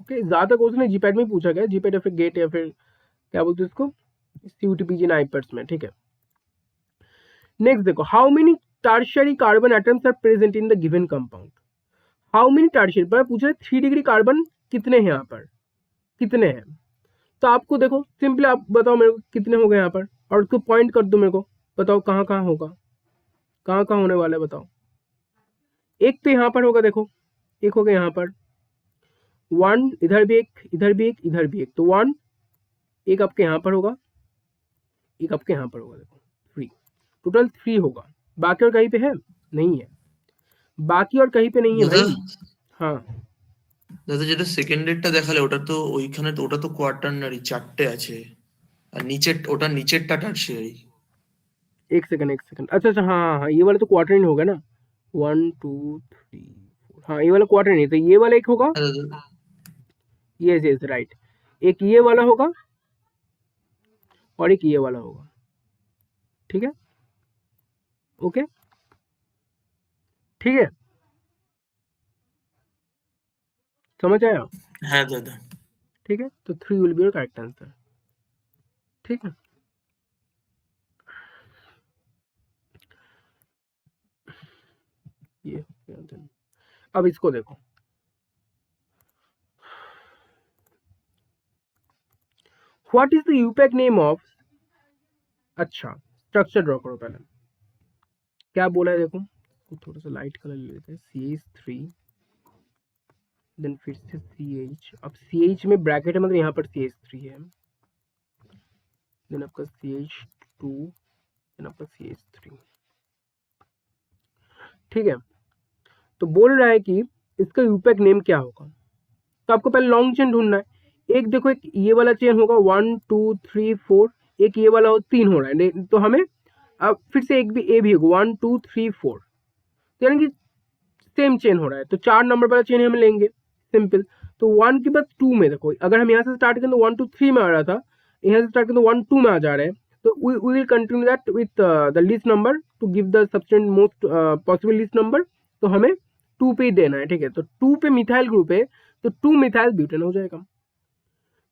Speaker 1: okay. ज्यादा क्वेश्चन है जीपैट में पूछा गया, जीपैट या फिर गेट या फिर क्या बोलते हैं इसको, सीयूटीपीजी नाइपर्स में, ठीक है। नेक्स्ट देखो, how many tertiary carbon atoms are present in the given compound. How many tertiary पर पूछ रहे 3 डिग्री कार्बन कितने हैं यहाँ पर, कितने हैं। तो आपको देखो सिंपली आप बताओ मेरे को कितने हो गए यहाँ पर, और उसको पॉइंट कर दो मेरे को, बताओ कहाँ कहाँ होगा, कहाँ कहाँ होने वाला है बताओ। एक तो यहाँ पर होगा, देखो एक होगा यहाँ पर 1, इधर भी एक, इधर भी एक, इधर भी एक, तो 1 एक आपके यहाँ पर होगा, एक आपके यहाँ पर होगा, देखो 3, टोटल 3 होगा। बाकी और कहीं पे है नहीं है, बाकी और कहीं पे नहीं है
Speaker 2: দাদা
Speaker 1: भाई। हाँ
Speaker 2: দাদা যেটা সেকেন্ডেরটা দেখালে ওটা তো ওইখানে তো ওটা তো কোয়াটারনারি 4টে আছে, আর নিচের ওটা নিচেরটা টারশিয়ারি।
Speaker 1: एक सेकंड अच्छा अच्छा, हाँ हाँ हाँ, ये वाला तो क्वार्टर नहीं होगा ना, 1 2 3 4, हाँ ये वाला क्वार्टर नहीं, तो ये वाला एक होगा,
Speaker 2: হ্যাঁ দাদা।
Speaker 1: यस यस राइट, एक ये वाला होगा और एक ये वाला होगा, ठीक है, ओके ठीक है, समझ आया,
Speaker 2: হ্যাঁ দাদা।
Speaker 1: ठीक है। तो 3 will be your correct answer, ठीक है। ये अब इसको देखो, what is the IUPAC name of, अच्छा स्ट्रक्चर ड्रॉ करो पहले, क्या बोला है देखो, थोड़ा सा लाइट कलर ले लेते हैं, CH3 देन फिर से CH, अब CH में ब्रैकेट है मतलब यहाँ पर CH3 है, देन आपका CH2 देन आपका CH3, ठीक है। तो बोल रहा है कि इसका यूपैक नेम क्या होगा, तो आपको पहले लॉन्ग चेन ढूंढना है। एक देखो, एक ये वाला चेन होगा 1 2 3 4, एक ये वाला 3 हो रहा है, तो हमें अब फिर से एक भी ए भी होगा 1 2 3 4, तो यानी कि सेम चेन हो रहा है, तो 4 नंबर वाला चेन हम लेंगे सिंपल। तो 1 के बाद 2 में देखो, अगर हम यहाँ से स्टार्ट करें तो 1 2 3 में आ रहा था, यहाँ से स्टार्ट करें तो 1 2 में आ जा रहे हैं, तो we will continue that with the least number to give the substituent most possible least number, तो हमें 2 पे ही देना है, ठीक है। तो 2 पे मिथाइल ग्रुप है, तो 2 मिथाइल ब्यूटेन हो जाएगा,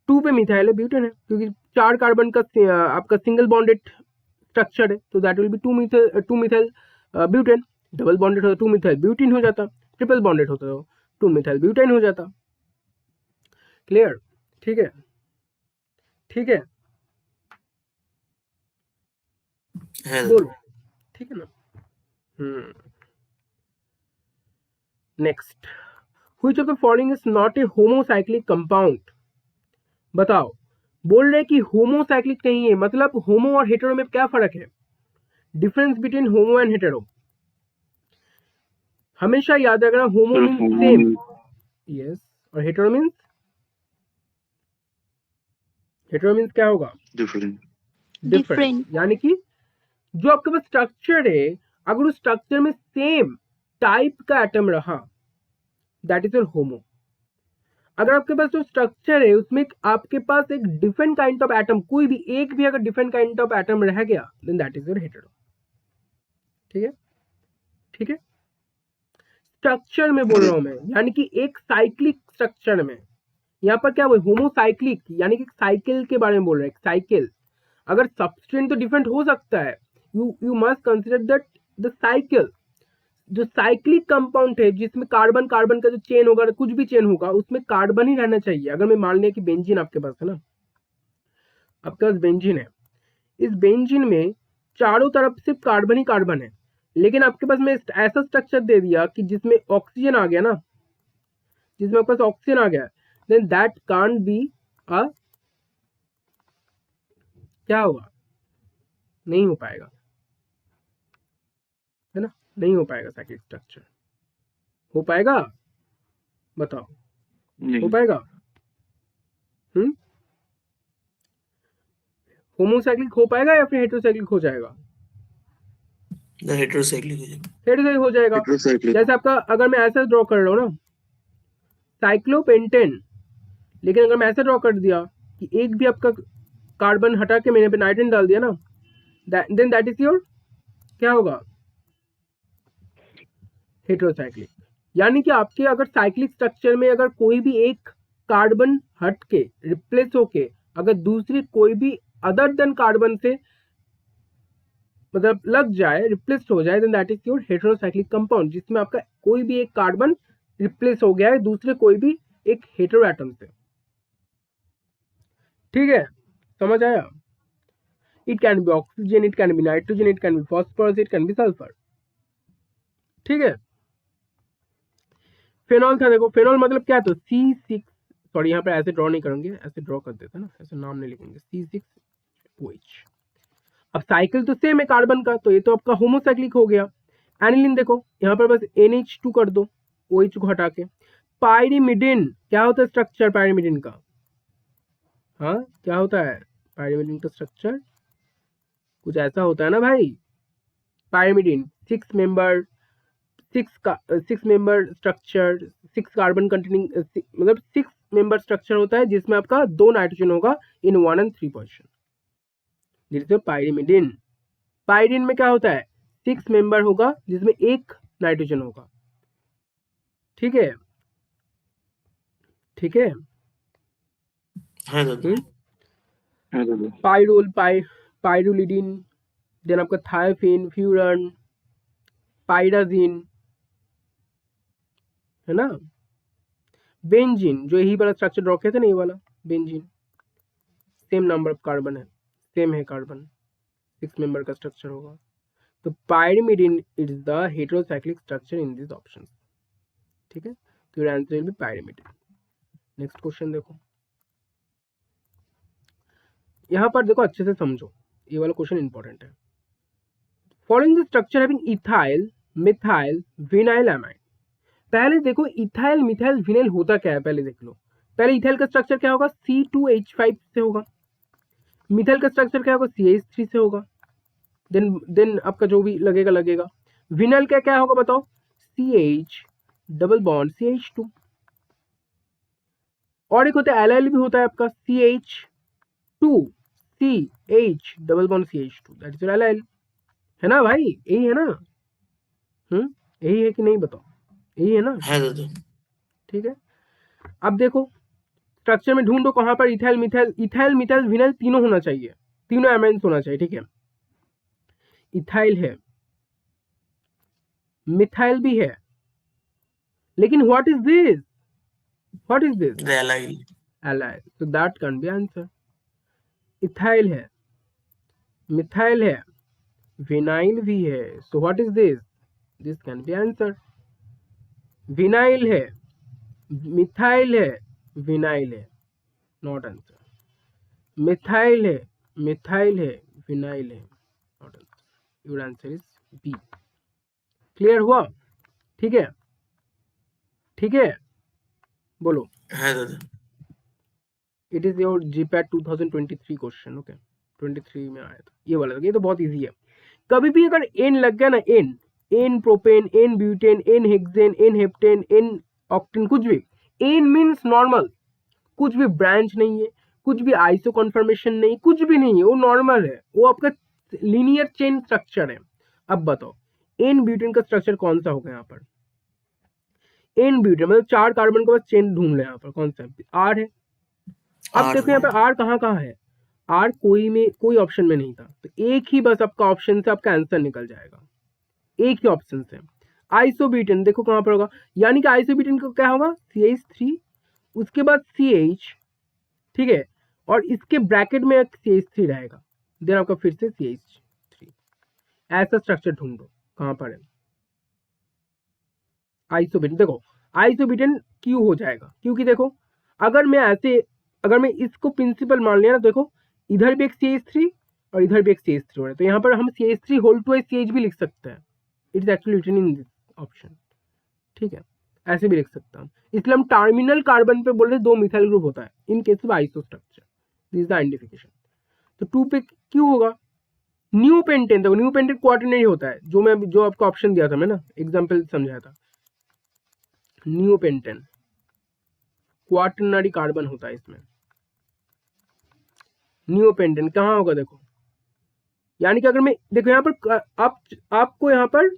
Speaker 1: 2 पे मिथाइल है ब्यूटेन है, क्योंकि 4 कार्बन का आपका सिंगल बॉन्डेड स्ट्रक्चर है, तो that will B 2 methyl butane. Double bonded होता 2 मिथाइल ब्यूटीन हो जाता, ट्रिपल बॉन्डेड होता तो 2 मिथाइल ब्यूटेन हो जाता। क्लियर, ठीक है ठीक है,
Speaker 2: হ্যাঁ
Speaker 1: बोलो
Speaker 2: দাদা।
Speaker 1: ठीक है ना। Next, which of the following is not a homocyclic compound, बताओ। बोल रहे कि होमोसाइक्लिक नहीं है, मतलब होमो और हेटेरो में क्या फर्क है, difference between homo and hetero. हमेशा याद रखना, होमो मीन्स सेम, यस, और हेटेरो मीन्स क्या होगा,
Speaker 4: Different.
Speaker 1: डिफरेंट। यानी कि जो आपके पास स्ट्रक्चर है, अगर उस स्ट्रक्चर में सेम टाइप का एटम रहा, दैट इज योर होमो। अगर आपके पास जो स्ट्रक्चर है उसमें आपके पास एक डिफरेंट काइंड ऑफ एटम, कोई भी एक भी अगर डिफरेंट काइंड ऑफ एटम रह गया, then that is your hetero. ठीक है, ठीक है, स्ट्रक्चर में बोल रहा हूं मैं, यानी कि एक साइक्लिक स्ट्रक्चर में। यहाँ पर क्या बोल, होमोसाइक्लिक, यानी कि साइकिल के बारे में बोल रहे हैं, साइकिल। अगर सबस्ट्रेन तो डिफरेंट हो सकता है, you must consider that the cycle, जो साइक्लिक कंपाउंड है जिसमें कार्बन कार्बन का जो चेन होगा, कुछ भी चेन होगा, उसमें कार्बन ही रहना चाहिए। अगर मैं मान लिया कि बेंजीन आपके पास है ना, आपके पास बेंजीन है, इस बेंजीन में चारों तरफ सिर्फ कार्बन ही कार्बन है, लेकिन आपके पास में ऐसा स्ट्रक्चर दे दिया कि जिसमें ऑक्सीजन आ गया ना, जिसमें आपके पास ऑक्सीजन आ गया, then that can't be a, क्या होगा, नहीं हो पाएगा, है ना, नहीं हो पाएगा साइक्लिक स्ट्रक्चर। हो पाएगा, बताओ, हो
Speaker 4: नहीं
Speaker 1: पाएगा? होमोसाइक्लिक हो पाएगा या फिर हेटेरोसाइक्लिक हो जाएगा?
Speaker 2: हेटेरोसाइक्लिक हो जाएगा।
Speaker 1: हेटेरोसाइक्लिक हो जाएगा।
Speaker 4: हेटेरोसाइक्लिक
Speaker 1: जैसे आपका, अगर मैं ऐसा ड्रॉ कर रहा हूँ ना, साइक्लोपेंटेन, लेकिन अगर मैं ऐसा ड्रॉ कर दिया कि एक भी आपका कार्बन हटा के मैंने पे नाइट्रोजन डाल दिया ना, देन दैट इज योर, क्या होगा, हेटेरोसाइक्लिक। यानी कि आपके अगर साइक्लिक स्ट्रक्चर में अगर कोई भी एक कार्बन हट के रिप्लेस होके अगर दूसरी कोई भी अदर देन कार्बन से मतलब लग जाए, रिप्लेस हो जाए, then that is your heterocyclic compound, जिसमें आपका कोई भी एक कार्बन रिप्लेस हो गया है दूसरे कोई भी एक हेटेरो एटम से। ठीक है, समझ आया? It can B oxygen, it can B nitrogen, it can B phosphorus, it can B sulphur. ठीक है, फेनॉल था, देखो फेनॉल मतलब क्या, तो C6, सॉरी यहाँ पे ऐसे ड्रॉ नहीं करेंगे, ऐसे ड्रॉ कर देते ना, ऐसे नाम नहीं लिखेंगे, C6OH। अब साइकिल तो सेम है कार्बन का, तो ये तो आपका होमोसाइक्लिक हो गया। एनिलीन देखो, यहाँ पर बस NH2 कर दो, OH को हटा के। पायरिमिडिन, क्या होता है स्ट्रक्चर पायरिमिडिन का? हाँ, क्या होता है पायरिमिडिन का स्ट्रक्चर? कुछ ऐसा होता है ना भाई, pyrimidine 6 member structure, 6 carbon containing, मतलब 6 मेंबर स्ट्रक्चर होता है जिसमें आपका 2 नाइट्रोजन होगा इन 1 and 3 position. This is pyrimidine. Pyrene में क्या होता है, 6 मेंबर होगा जिसमें 1 नाइट्रोजन होगा। ठीक है, ठीक है।
Speaker 2: हाँ दादा।
Speaker 1: पायरोल, पायरुलिडिन, देन आपका थायोफिन, फ्यूरन, पायराजिन, है ना। बेंजीन, जो यही वाला स्ट्रक्चर ड्रॉ किया था ना, ये वाला benzene, same number of carbon है, सेम है कार्बन, 6 मेंबर का स्ट्रक्चर होगा। तो pyrimidine is the heterocyclic structure in this option. ठीक है, तो your answer will B pyrimidine. Next question देखो, यहाँ पर देखो अच्छे से समझो, ये वाला क्वेश्चन इंपॉर्टेंट है। Following the structure having ethyl, methyl, vinyl amide. पहले देखो इथाइल, मिथाइल, विनाइल होता क्या है, पहले देख लो। पहले इथाइल का स्ट्रक्चर क्या होगा, C2H5 से होगा। मिथाइल का स्ट्रक्चर क्या होगा, CH3 से होगा। देन आपका जो भी लगेगा। विनाइल का क्या होगा बताओ, CH डबल बॉन्ड CH2। और एक होता है एलाइल भी होता है आपका, CH2 CH double bond CH2, that is allyl, है ना भाई, यही है ना? यही है कि नहीं बताओ, यही है ना?
Speaker 2: हाँ दादा।
Speaker 1: ठीक है, अब देखो स्ट्रक्चर में ढूंढो कहां पर इथाइल मिथाइल विनाइल तीनों होना चाहिए, तीनों एमाइन्स होना चाहिए। ठीक है, इथाइल है, मिथाइल भी है, लेकिन what is this,
Speaker 2: allyl.
Speaker 1: Allyl, so that can be answer। Ethyl है, मिथाइल है, विनाइल भी है, so what is this can be answer। Vinyl है, मिथाइल है, विनाइल है, नॉट आंसर। मिथाइल है, विनाइल है, not answer. Your answer is B. Clear हुआ? ठीक है, ठीक है, बोलो।
Speaker 2: हाँ दादा।
Speaker 1: It is your GPAT 2023 question. Okay, 23 में आया था ये वाला, ये तो बहुत इजी है। कभी भी अगर एन लग गया ना, n propane, n butane, n hexane, n heptane, n octane, कुछ भी एन मीन्स नॉर्मल, कुछ भी ब्रांच नहीं है, कुछ भी आइसो कन्फर्मेशन नहीं, कुछ भी नहीं है, वो नॉर्मल है, वो आपका लीनियर चेन स्ट्रक्चर है। अब बताओ एन ब्यूटेन का स्ट्रक्चर कौन सा होगा यहाँ पर? एन ब्यूटेन मतलब 4 कार्बन का बस चेन ढूंढ ले, यहाँ पर कौन सा आर है। अब
Speaker 2: आर
Speaker 1: देखो यहाँ पर आर कहाँ कहाँ है, आर कोई ऑप्शन में नहीं था, तो एक ही बस आपका ऑप्शन से आपका आंसर निकल जाएगा, एक ही ऑप्शन से। आइसोब्यूटेन देखो कहाँ पर होगा, यानी कि आइसोब्यूटेन को क्या होगा CH3, उसके बाद CH, ठीक है, और इसके ब्रैकेट में CH3 रहेगा, देन आपका फिर से CH3। ऐसा स्ट्रक्चर ढूंढो कहाँ पर है आइसोब्यूटेन। देखो आइसोब्यूटेन क्यों हो जाएगा, क्योंकि देखो अगर मैं इसको प्रिंसिपल मान लिया ना, देखो इधर भी एक CH3 और इधर भी एक CH3 हो रहा है, तो यहाँ पर हम CH3 होल टू CH भी लिख सकते हैं, it's actually written in this option, ठीक है, ऐसे भी लिख सकता हूँ। इसलिए हम टर्मिनल कार्बन पे बोल रहे 2 मिथाइल ग्रुप होता है in case of iso structure, this is the identification. तो 2 पे क्यों होगा, न्यू पेंटेन, देखो न्यू पेंटेन क्वार्टरनरी होता है, जो आपको ऑप्शन दिया था मैं ना, एग्जांपल समझाया था, न्यू पेंटेन क्वार्टरनरी कार्बन होता है इसमें, न्यू पेंटेन कहाँ होगा देखो, यानी कि अगर मैं देखो यहाँ पर आपको यहाँ पर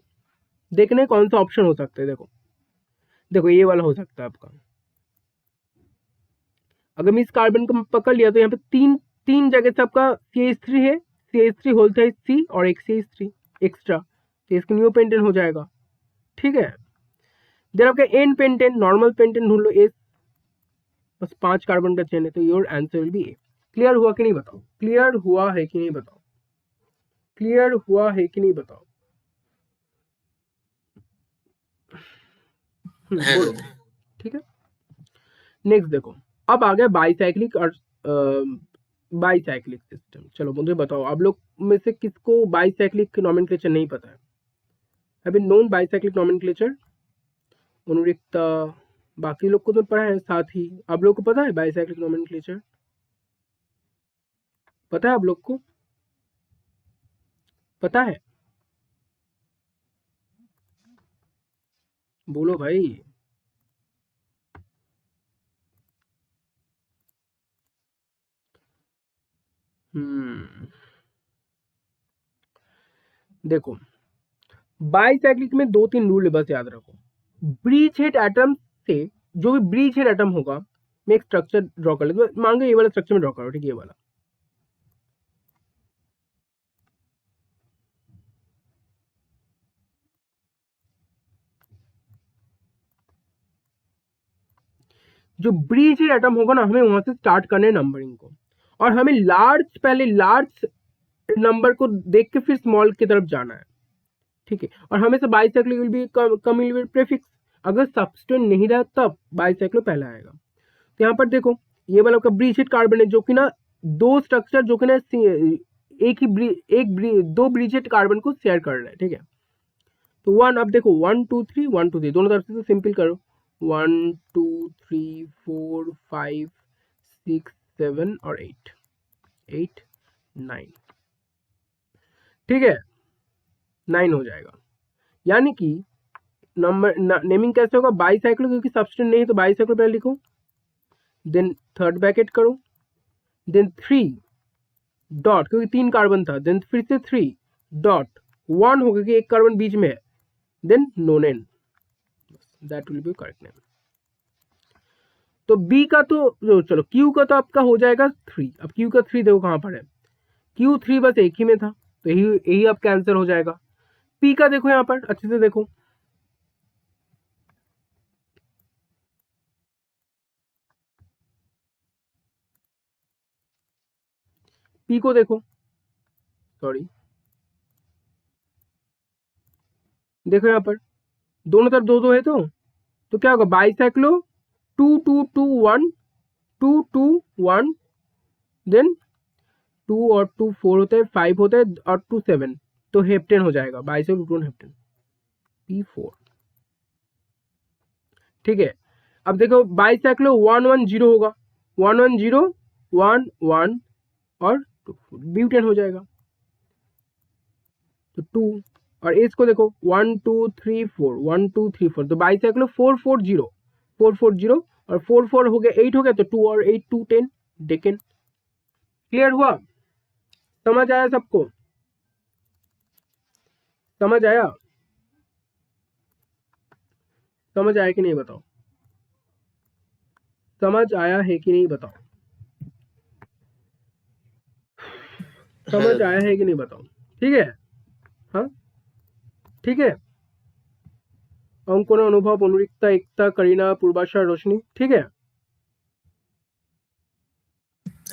Speaker 1: देखने कौन सा ऑप्शन हो सकता है, देखो ये वाला हो सकता है आपका। अगर मैं इस कार्बन को पकड़ लिया तो यहाँ पे तीन जगह से आपका CH3 है, CH3 होता है C और एक CH3 एक्स्ट्रा, तो इसका न्यू पेंटेन हो जाएगा, ठीक है। देन आपका एन पेंटेन, नॉर्मल पेंटेन ढूंढ लो S, बस 5 कार्बन का चेन है, तो your answer will B A। Clear हुआ कि नहीं बताओ, क्लियर हुआ है कि नहीं बताओ, क्लियर हुआ है कि नहीं बताओ, बोलो, ठीक है। नेक्स्ट देखो, अब आ गया बाईसाइक्लिक और बाईसाइक्लिक सिस्टम। चलो मुझे बताओ आप लोग में से किसको बाईसाइक्लिक नॉमेनक्लेचर नहीं पता है? अभी नोन बाईसाइक्लिक नॉमेनक्लेचर, अनुरिक्ता, बाकी लोग को तो पढ़ा है, साथ ही आप लोग को पता है बाईसाइक्लिक नॉमेनक्लेचर, पता है आप लोग को, पता है, बोलो भाई। देखो बाईसाइक्लिक में 2-3 रूल बस याद रखो। ब्रीच हेड एटम से, जो भी ब्रीच हेड एटम होगा, मैं एक स्ट्रक्चर ड्रॉ कर लेता हूं, मान लो ये वाला स्ट्रक्चर में ड्रॉ करो, ठीक है, ये वाला, जो ब्रीच हेड एटम होगा ना, हमें वहां से स्टार्ट करना है नंबरिंग को, और हमें पहले लार्ज नंबर को देख के फिर स्मॉल की तरफ जाना है, ठीक है। और हमेशा bicyclic will be coming with prefix, अगर सब्स्टेंस नहीं रहा तब बाईसाइक्लिक पहले आएगा। तो यहाँ पर देखो ये वाला आपका ब्रीच हेड कार्बन है, जो कि ना 2 स्ट्रक्चर जो कि ना दो ब्रीच हेड कार्बन को शेयर कर रहे हैं, ठीक है। तो 1, अब देखो 1 2 3 1 2 3 दोनों तरफ से, तो सिंपल करो 1 2 3 4 5 6 7 और 8 9, ठीक है, 9 हो जाएगा। यानी कि नंबर नेमिंग कैसे होगा, बाईसाइक्लिक, क्योंकि सब्स्टेंस नहीं है तो बाईसाइक्लिक पहले लिखो, देन थर्ड ब्रैकेट करो, देन 3 डॉट, क्योंकि 3 कार्बन था, देन फिर से 3 डॉट 1 हो, क्योंकि एक कार्बन बीच में है, then no name, that will be correct name. तो बी का तो चलो क्यू का तो आपका हो जाएगा 3। अब क्यू का 3 देखो कहां पर है, Q3 बस एक ही में था, तो यही आपका आंसर हो जाएगा। पी का देखो यहाँ पर अच्छे से देखो, पी को देखो, सॉरी, देखो यहाँ पर दोनों तरफ 2 2 है, तो क्या होगा, बाईसाइक्लो 2 2 2 1 2 2 1, देन 2 और 2 4 होता है, 5 होता है, और 2 7, तो हेप्टेन हो जाएगा, बाईसाइक्लो हेप्टेन P4, ठीक है। अब देखो बाईसाइक्लो 1 1 0 होगा, 1 1 0 1 1 और 2 ब्यूटेन हो जाएगा, तो 2, और एस को देखो 1 2 3 4 1 2 3 4, तो बाईसाइक्लो 4 4 0 4 4 0 और 4 4 हो गया, 8 हो गया, तो 2 और 8 2 10 डेकन। क्लियर हुआ? समझ आया सबको? समझ आया? समझ आया कि नहीं बताओ? समझ आया है कि नहीं बताओ?
Speaker 2: है
Speaker 1: समझ
Speaker 2: दादा।
Speaker 1: आया है कि नहीं बताओ? ठीक है, हाँ ठीक है। अंकुर, अनुभव, अनुरिक्ता, एकता, करीना, पूर्वाशा, रोशनी, ठीक है।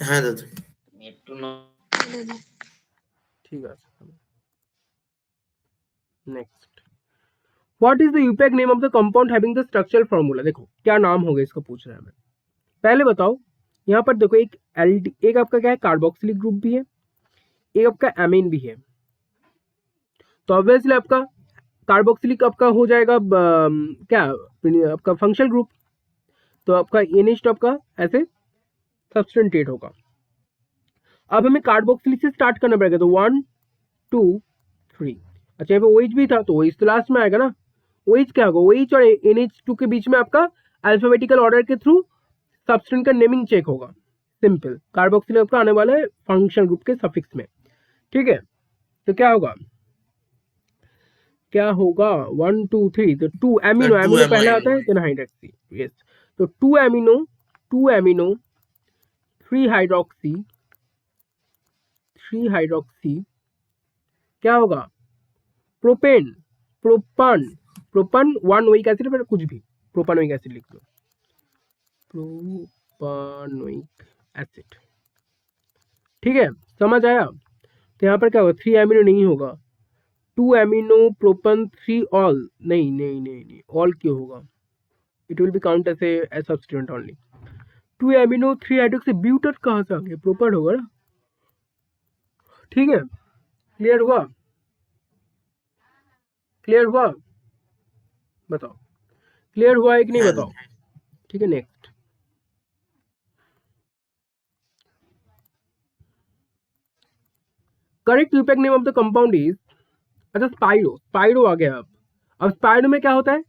Speaker 2: হ্যাঁ দাদা। একটু না।
Speaker 3: दादा
Speaker 1: ठीक है, next. What is the IUPAC name of the compound having the structural formula? देखो क्या नाम होगा इसका पूछ रहा है मैं। पहले बताओ, यहाँ पर देखो एक एल्डी, एक आपका क्या है कार्बोक्सिलिक ग्रुप भी है, एक आपका एमीन भी है। तो ऑब्वियसली आपका कार्बोक्सिलिक आपका हो जाएगा क्या आपका फंक्शनल ग्रुप, तो आपका एनिस्ट आपका ऐसे सब्सटेंटेट होगा। अब हमें कार्बोक्सिलिक से स्टार्ट करना पड़ेगा, तो 1 2 3। अच्छा, यहाँ पे OH भी था, तो OH तो लास्ट में आएगा ना। OH क्या होगा? OH और NH2 के बीच में आपका अल्फाबेटिकल ऑर्डर के थ्रू सब्सटेंट का नेमिंग चेक होगा। सिंपल, कार्बोक्सिल आपका आने वाला है फंक्शनल ग्रुप के सफिक्स में। ठीक है, तो क्या होगा? क्या होगा? 1 2 3, तो 2 एमिनो,
Speaker 2: टू
Speaker 1: एमिनो पहले
Speaker 2: অ্যামাইনো।
Speaker 1: आता है देन हाइड्रोक्सी। यस, तो 2 एमिनो, 2 एमिनो 3 हाइड्रोक्सी, 3 हाइड्रोक्सी क्या होगा? प्रोपेन, प्रोपन, प्रोपन 1 ओइक एसिड, पर कुछ भी प्रोपानोइक एसिड लिख दो, प्रोपानोइक एसिड। ठीक है, समझ आया? तो यहाँ पर क्या होगा? 3 एमिनो नहीं होगा, 2 एमिनो प्रोपन 3 ऑल, नहीं नहीं नहीं नहीं, ऑल क्यों होगा? It will be count as a substituent only. 2 amino 3 hydroxy butate कहाँ से आ गया? प्रोपन होगा ना। ठीक है, क्लियर हुआ? क्लियर हुआ? बताओ, क्लियर हुआ है कि नहीं
Speaker 2: হ্যাঁ
Speaker 1: बताओ?
Speaker 2: দাদা।
Speaker 1: ठीक है, next. Correct IUPAC name of the compound is, अच्छा स्पाइरो, स्पाइरो आ गया। अब स्पाइरो में क्या होता है?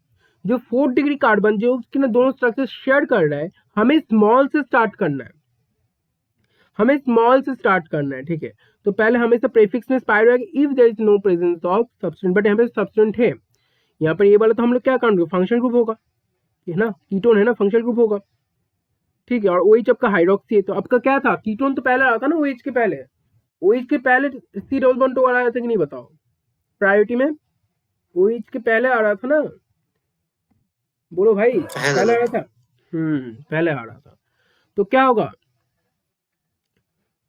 Speaker 1: जो 4 डिग्री कार्बन जो उसके ना दोनों स्ट्रक्चर शेयर कर रहा है, हमें स्मॉल से स्टार्ट करना है, हमें स्मॉल से स्टार्ट करना है। ठीक है, तो पहले हमेशा प्रीफिक्स में स्पाइरो है if there is no presence of substituent, but यहाँ पे सब्सटेंट है। यहाँ पर ये वाला तो हम लोग क्या करेंगे? फंक्शनल ग्रुप होगा, है ना, कीटोन है ना, फंक्शनल ग्रुप होगा। ठीक है, और OH आपका हाइड्रोक्सी है, तो आपका क्या था? कीटोन तो पहले आता ना OH के पहले, OH के पहले C डबल बॉन्ड टू आ रहा था कि नहीं बताओ? प्रायोरिटी में OH के पहले आ रहा था ना, बोलो भाई,
Speaker 2: হ্যাঁ
Speaker 1: पहले
Speaker 2: দাদা।
Speaker 1: आ रहा था। पहले आ रहा था। तो क्या होगा?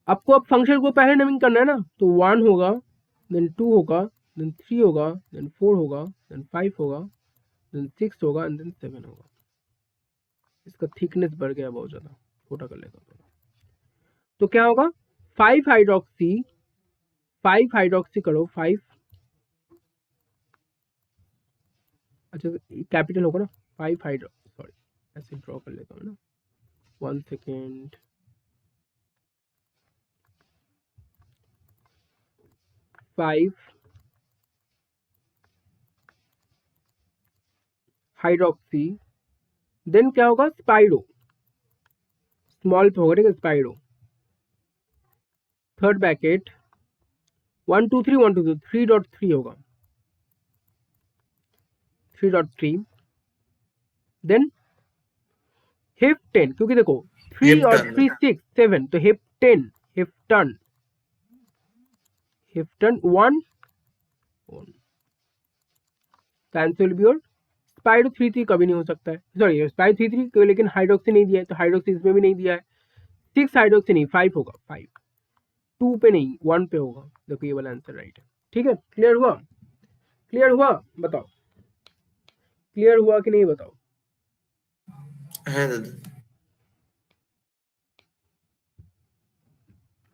Speaker 1: आपको अब फंक्शन को पहले नेमिंग करना है ना, तो 1 होगा, देन 2 होगा, देन 3 होगा, देन 4 होगा, देन 5 होगा, देन 6 होगा, एंड देन 7 होगा। इसका थिकनेस बढ़ गया बहुत ज्यादा, छोटा कर लेगा थोड़ा। तो क्या होगा? 5 हाइड्रोक्सी, 5 हाइड्रोक्सी करो 5, अच्छा कैपिटल होगा ना, 5 हाइड्रो, सॉरी ऐसे ड्रॉ कर लेता हूँ ना, 1 सेकेंड। 5 हाइड्रोक्सी, देन क्या होगा? स्पाइरो, स्मॉल पे होगा, ठीक है, स्पाइरो। थर्ड ब्रैकेट 1 2 3 1 2 3 3.3 होगा, 3.3, देन हिप 10, क्योंकि देखो 3 और
Speaker 2: হেপটান
Speaker 1: 3 6 7, तो हिप 10, हिप्टन, हिप्टन 1 1, तो answer will be your spiro 3 3 कभी नहीं हो सकता है, सॉरी स्पाइरो 3 3, लेकिन हाइड्रोक्सी नहीं दिया है, तो हाइड्रोक्सी इसमें भी नहीं दिया है। 6 हाइड्रोक्सी नहीं, 5 होगा, 5 2 पे नहीं 1 पे होगा। देखो ये वाला आंसर राइट है। ठीक है, क्लियर हुआ? क्लियर हुआ? बताओ, क्लियर हुआ कि नहीं बताओ?
Speaker 2: হ্যাঁ দাদা।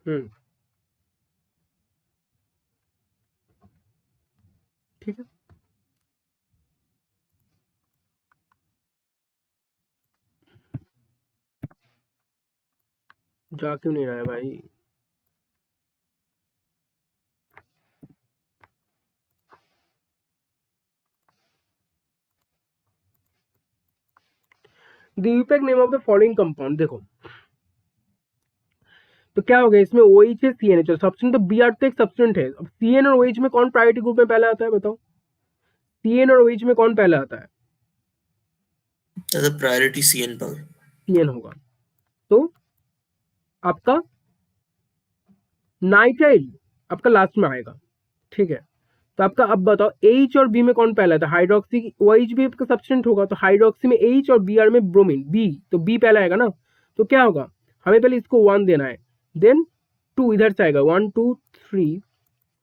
Speaker 1: हम्म, ठीक है। जा क्यों नहीं रहा है भाई? The IUPAC name of the following compound, देखो तो क्या हो गया इसमें OH है CnH है, सब्सटेंट तो Br तो एक सब्सटेंट है। अब Cn और OH में कौन प्रायोरिटी ग्रुप में पहले आता है बताओ, Cn और OH में कौन पहले आता है?
Speaker 2: प्रायोरिटी CN पर।
Speaker 1: Cn होगा, तो आपका नाइट्राइल आपका लास्ट में आएगा, ठीक है। तो आपका अब बताओ H और B में कौन पहला था? हाइड्रोक्सी, OH भी आपका सब्सटेंट होगा, तो हाइड्रोक्सी में H और Br में ब्रोमीन B, तो B पहला आएगा ना। तो क्या होगा, हमें पहले इसको 1 देना है, देन 2 इधर से आएगा, 1 2 3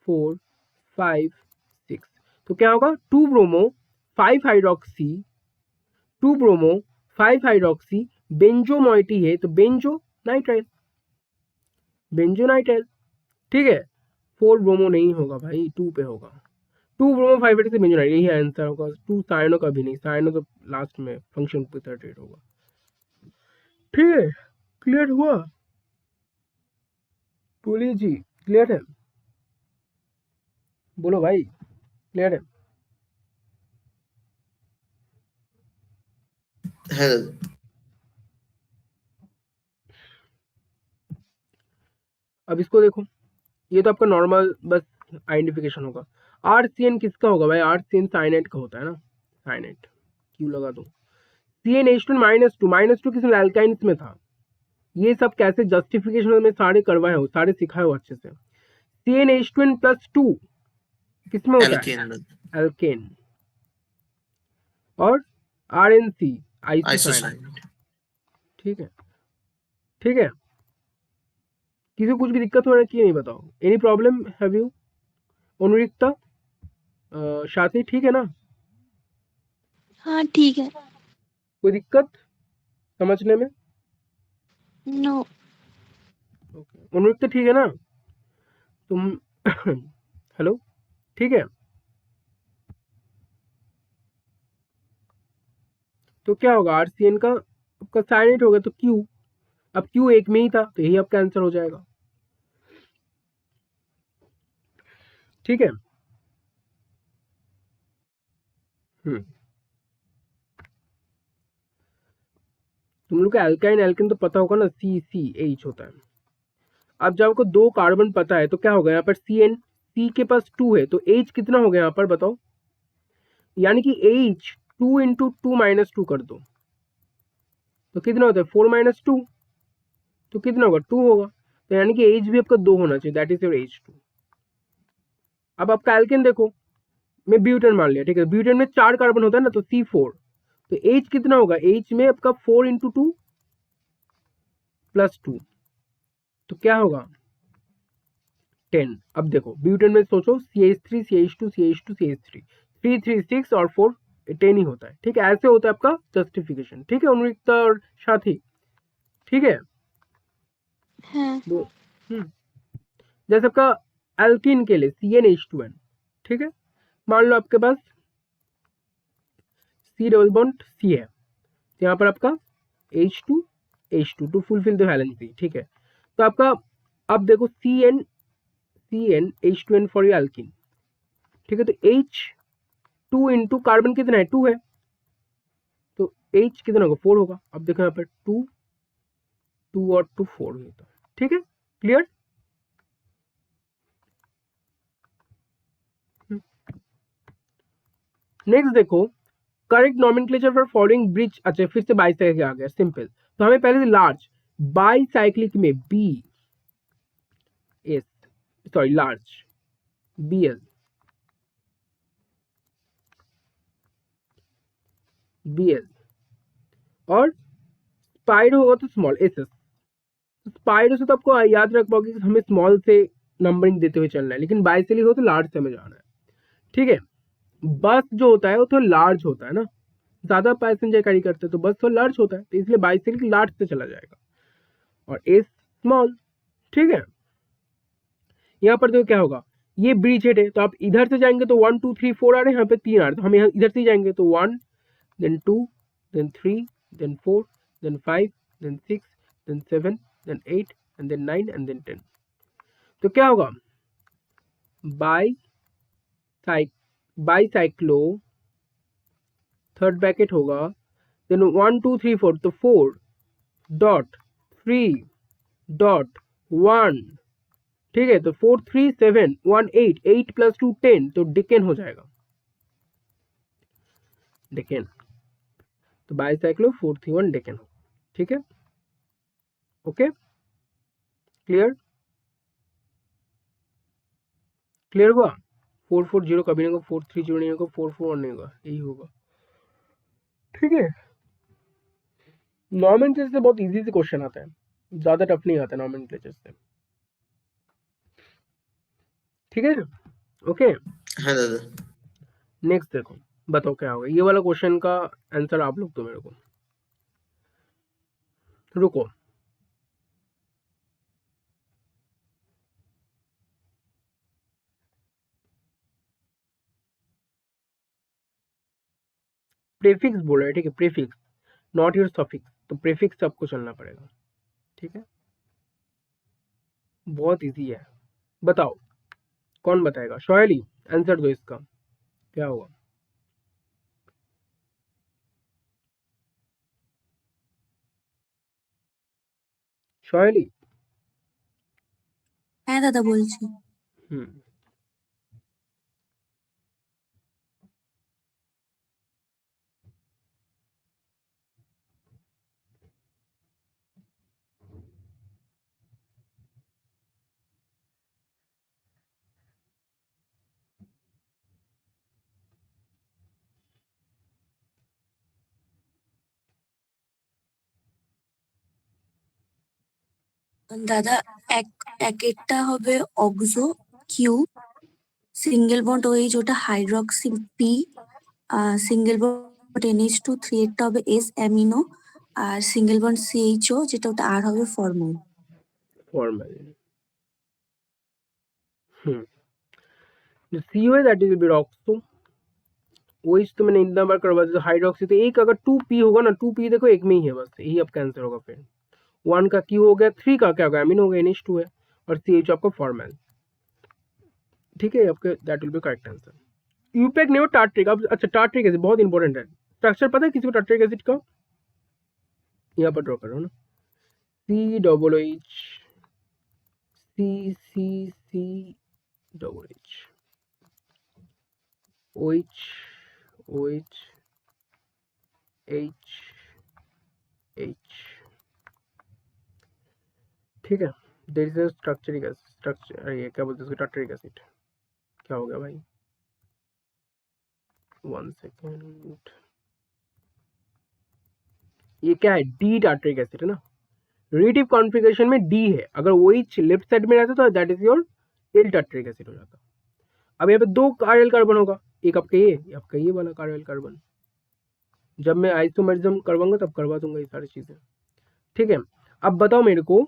Speaker 1: 4 5 6, तो क्या होगा 2 bromo 5 hydroxy, 2 bromo 5 hydroxy, benzo moiety है तो बेंजो नाइट्राइल, बेंजो नाइट्राइल, ठीक है। 4 ब्रोमो नहीं होगा भाई, 2 पे होगा, 2 ब्रोमो 5 हाइड्रोक्सी बेंजो नाइट्राइल, यही आंसर होगा। 2 साइनो का भी नहीं, साइनो तो लास्ट में फंक्शन पे 38 होगा, ठीक है। क्लियर हुआ? बोलिए जी, क्लियर है? बोलो भाई, क्लियर है?
Speaker 2: है।
Speaker 1: अब इसको देखो, ये तो आपका नॉर्मल बस आइडेंटिफिकेशन होगा। RCN किसका होगा भाई? RCN साइनेट का होता है ना, साइनेट, क्यों लगा दो। CnH2 -2 किस एल्काइंस में था, ये सब कैसे जस्टिफिकेशन में सारे करवाए हो, सारे सिखाए हो अच्छे से। CnH2n+2 किस में होता है?
Speaker 2: Alkane,
Speaker 1: alkane. और RNC आइसोसाइनेट,
Speaker 2: आइसोसाइनेट।
Speaker 1: ठीक है, ठीक है। किसी को कुछ भी दिक्कत हो रहा है कि नहीं बताओ, एनी प्रॉब्लम हैव यू? अनुरिक्ता, शाती, ठीक है ना?
Speaker 3: हाँ ठीक है।
Speaker 1: कोई दिक्कत समझने में?
Speaker 3: नो।
Speaker 1: ओके, अनुरिक्ता ठीक है ना तुम? हेलो, ठीक है। तो क्या होगा, RCN का आपका साइनेट होगा तो Q, अब Q एक में ही था तो यही आपका आंसर हो जाएगा, ठीक है। तुम लोग को एल्काइन एल्केन तो पता होगा ना, CCH होता है। अब जब आपको 2 कार्बन पता है तो क्या होगा, यहाँ पर CN, C के पास 2 है तो H कितना हो गया यहाँ पर बताओ, यानी कि H 2 × 2 - 2 कर दो तो कितना होता है 4 - 2, तो कितना होगा 2 होगा, तो यानी कि H भी आपका 2 होना चाहिए, दैट इज योर H2। अब आपका एल्केन देखो, मैं ब्यूटेन मान लिया, ठीक है। ब्यूटेन में 4 कार्बन होता है ना, तो C4, तो H कितना होगा, H में आपका 4 × 2 + 2, तो क्या होगा 10। अब देखो ब्यूटेन में सोचो, CH3 CH2 CH2 CH3, 3 3 6 और 4 10 ही होता है, ठीक है। ऐसे होता है आपका जस्टिफिकेशन, ठीक है अनुरिक्ता और साथी, ठीक है।
Speaker 3: हाँ
Speaker 1: जैसे आपका एल्कीन के लिए CnH2n, ठीक है। मान लो आपके पास C डबल बॉन्ड C है, तो यहाँ पर आपका H2 H2 to fulfil the valency, ठीक है। तो आपका अब देखो CN H2n for your alkene, ठीक है। तो H2 × कार्बन कितना है 2 है, तो H कितना होगा 4 होगा। अब देखो यहाँ पर 2 2 और 2 4 होता है, ठीक है। क्लियर? नेक्स्ट देखो, correct nomenclature for following bridge. अच्छा फिर से बाईसाइक्लिक आ गया, सिंपल। तो हमें पहले से लार्ज बाईसाइक्लिक में लार्ज BL और स्पाइरो होगा तो स्मॉल SS। स्पाइरो से तो आपको याद रख पाओगे कि हमें स्मॉल से नंबरिंग देते हुए चलना है, लेकिन बाईसाइक्लिक हो तो लार्ज से हमें जाना है, ठीक है। बस जो होता है वो तो लार्ज होता है ना, ज्यादा पैसेंजर कैरी करते हैं तो बस तो लार्ज होता है, तो इसलिए बाईसाइकिल लार्ज से चला जाएगा और एस स्मॉल, ठीक है। यहाँ पर देखो क्या होगा, ये ब्रिज हेड है तो आप इधर से जाएंगे तो 1 2 3 4 आ रहे हैं, यहाँ पे 3 आ रहे हैं, तो हम यहाँ इधर से ही जाएंगे तो 1 then 2 then 3 then 4 then 5 then 6 then 7 then 8 and then 9 and then 10। तो क्या होगा बाईसाइक्लो, थर्ड ब्रैकेट होगा देन 1 2 3 4 तो 4 डॉट 3 डॉट 1, ठीक है। तो 4 3 7 1 8 8 + 2 10, तो डिकेन हो जाएगा, डिकेन। तो बाईसाइक्लो 431 डिकेन, ठीक है। ओके, क्लियर, क्लियर हुआ। 440 कभी नहीं होगा, 430 नहीं होगा, 441 नहीं होगा, यही होगा, ठीक है। नॉमेनक्लेचर से बहुत इजी से क्वेश्चन आता है, ज्यादा टफ नहीं आता नॉमेनक्लेचर से, ठीक है। ओके,
Speaker 2: हाँ दादा।
Speaker 1: नेक्स्ट देखो, बताओ क्या होगा। ये वाला क्वेश्चन का आंसर आप लोग दो मेरे को, रुको। प्रीफिक्स बोल रहा है, ठीक है, प्रीफिक्स, नॉट योर सफिक्स, तो प्रीफिक्स सबको चलना पड़ेगा, ठीक है। बहुत इजी है, बताओ कौन बताएगा। शोएली आंसर दो इसका, क्या होगा। शोएली,
Speaker 6: হ্যাঁ দাদা বলছি।
Speaker 1: हम्म,
Speaker 6: দাদা এক একটা হবে oxo Q, single bond OH ওটা hydroxy P, single bond NH2 3 একটা হবে এস অ্যামিনো, আর সিঙ্গেল বন্ড CHO যেটা ওটা আর হবে ফরমাল।
Speaker 1: फॉर्मल, जो CO है that is B oxo, OH तो मैंने इतना बार करवा दिया। हाइड्रोक्सी तो एक, अगर 2p होगा ना, 2p देखो एक में ही है बस, यही आपका आंसर होगा। फिर 1 का Q हो गया, 3 का क्या होगा, एमिन हो गया, NH2 है, और CH आपका फॉर्मल, ठीक है। आपके that will be correct answer. IUPAC नहीं हो टार्ट्रिक। अब अच्छा, टार्ट्रिक एसिड बहुत इंपॉर्टेंट है। स्ट्रक्चर पता है किसी को टार्ट्रिक एसिड का, यहाँ पर ड्रॉ करो ना, COOH CCCOH OH OH H H, ठीक है। There is a structuric acid, structure, ये क्या बोलते हैं उसको, टार्ट्रिक एसिड। क्या हो गया भाई, 1 सेकेंड, ये क्या है, डी टार्ट्रिक एसिड है ना। रिलेटिव कॉन्फ़िगरेशन में डी है, अगर OH लेफ्ट साइड में रहता तो that is your L tartaric acid हो जाता। अब यहाँ पे 2 कार्यल कार्बन होगा, एक आपका ये वाला कार्यल कार्बन। जब मैं आइसोमरिज्म करवाऊंगा तब करवा दूंगा ये सारी चीजें, ठीक है। अब बताओ मेरे को,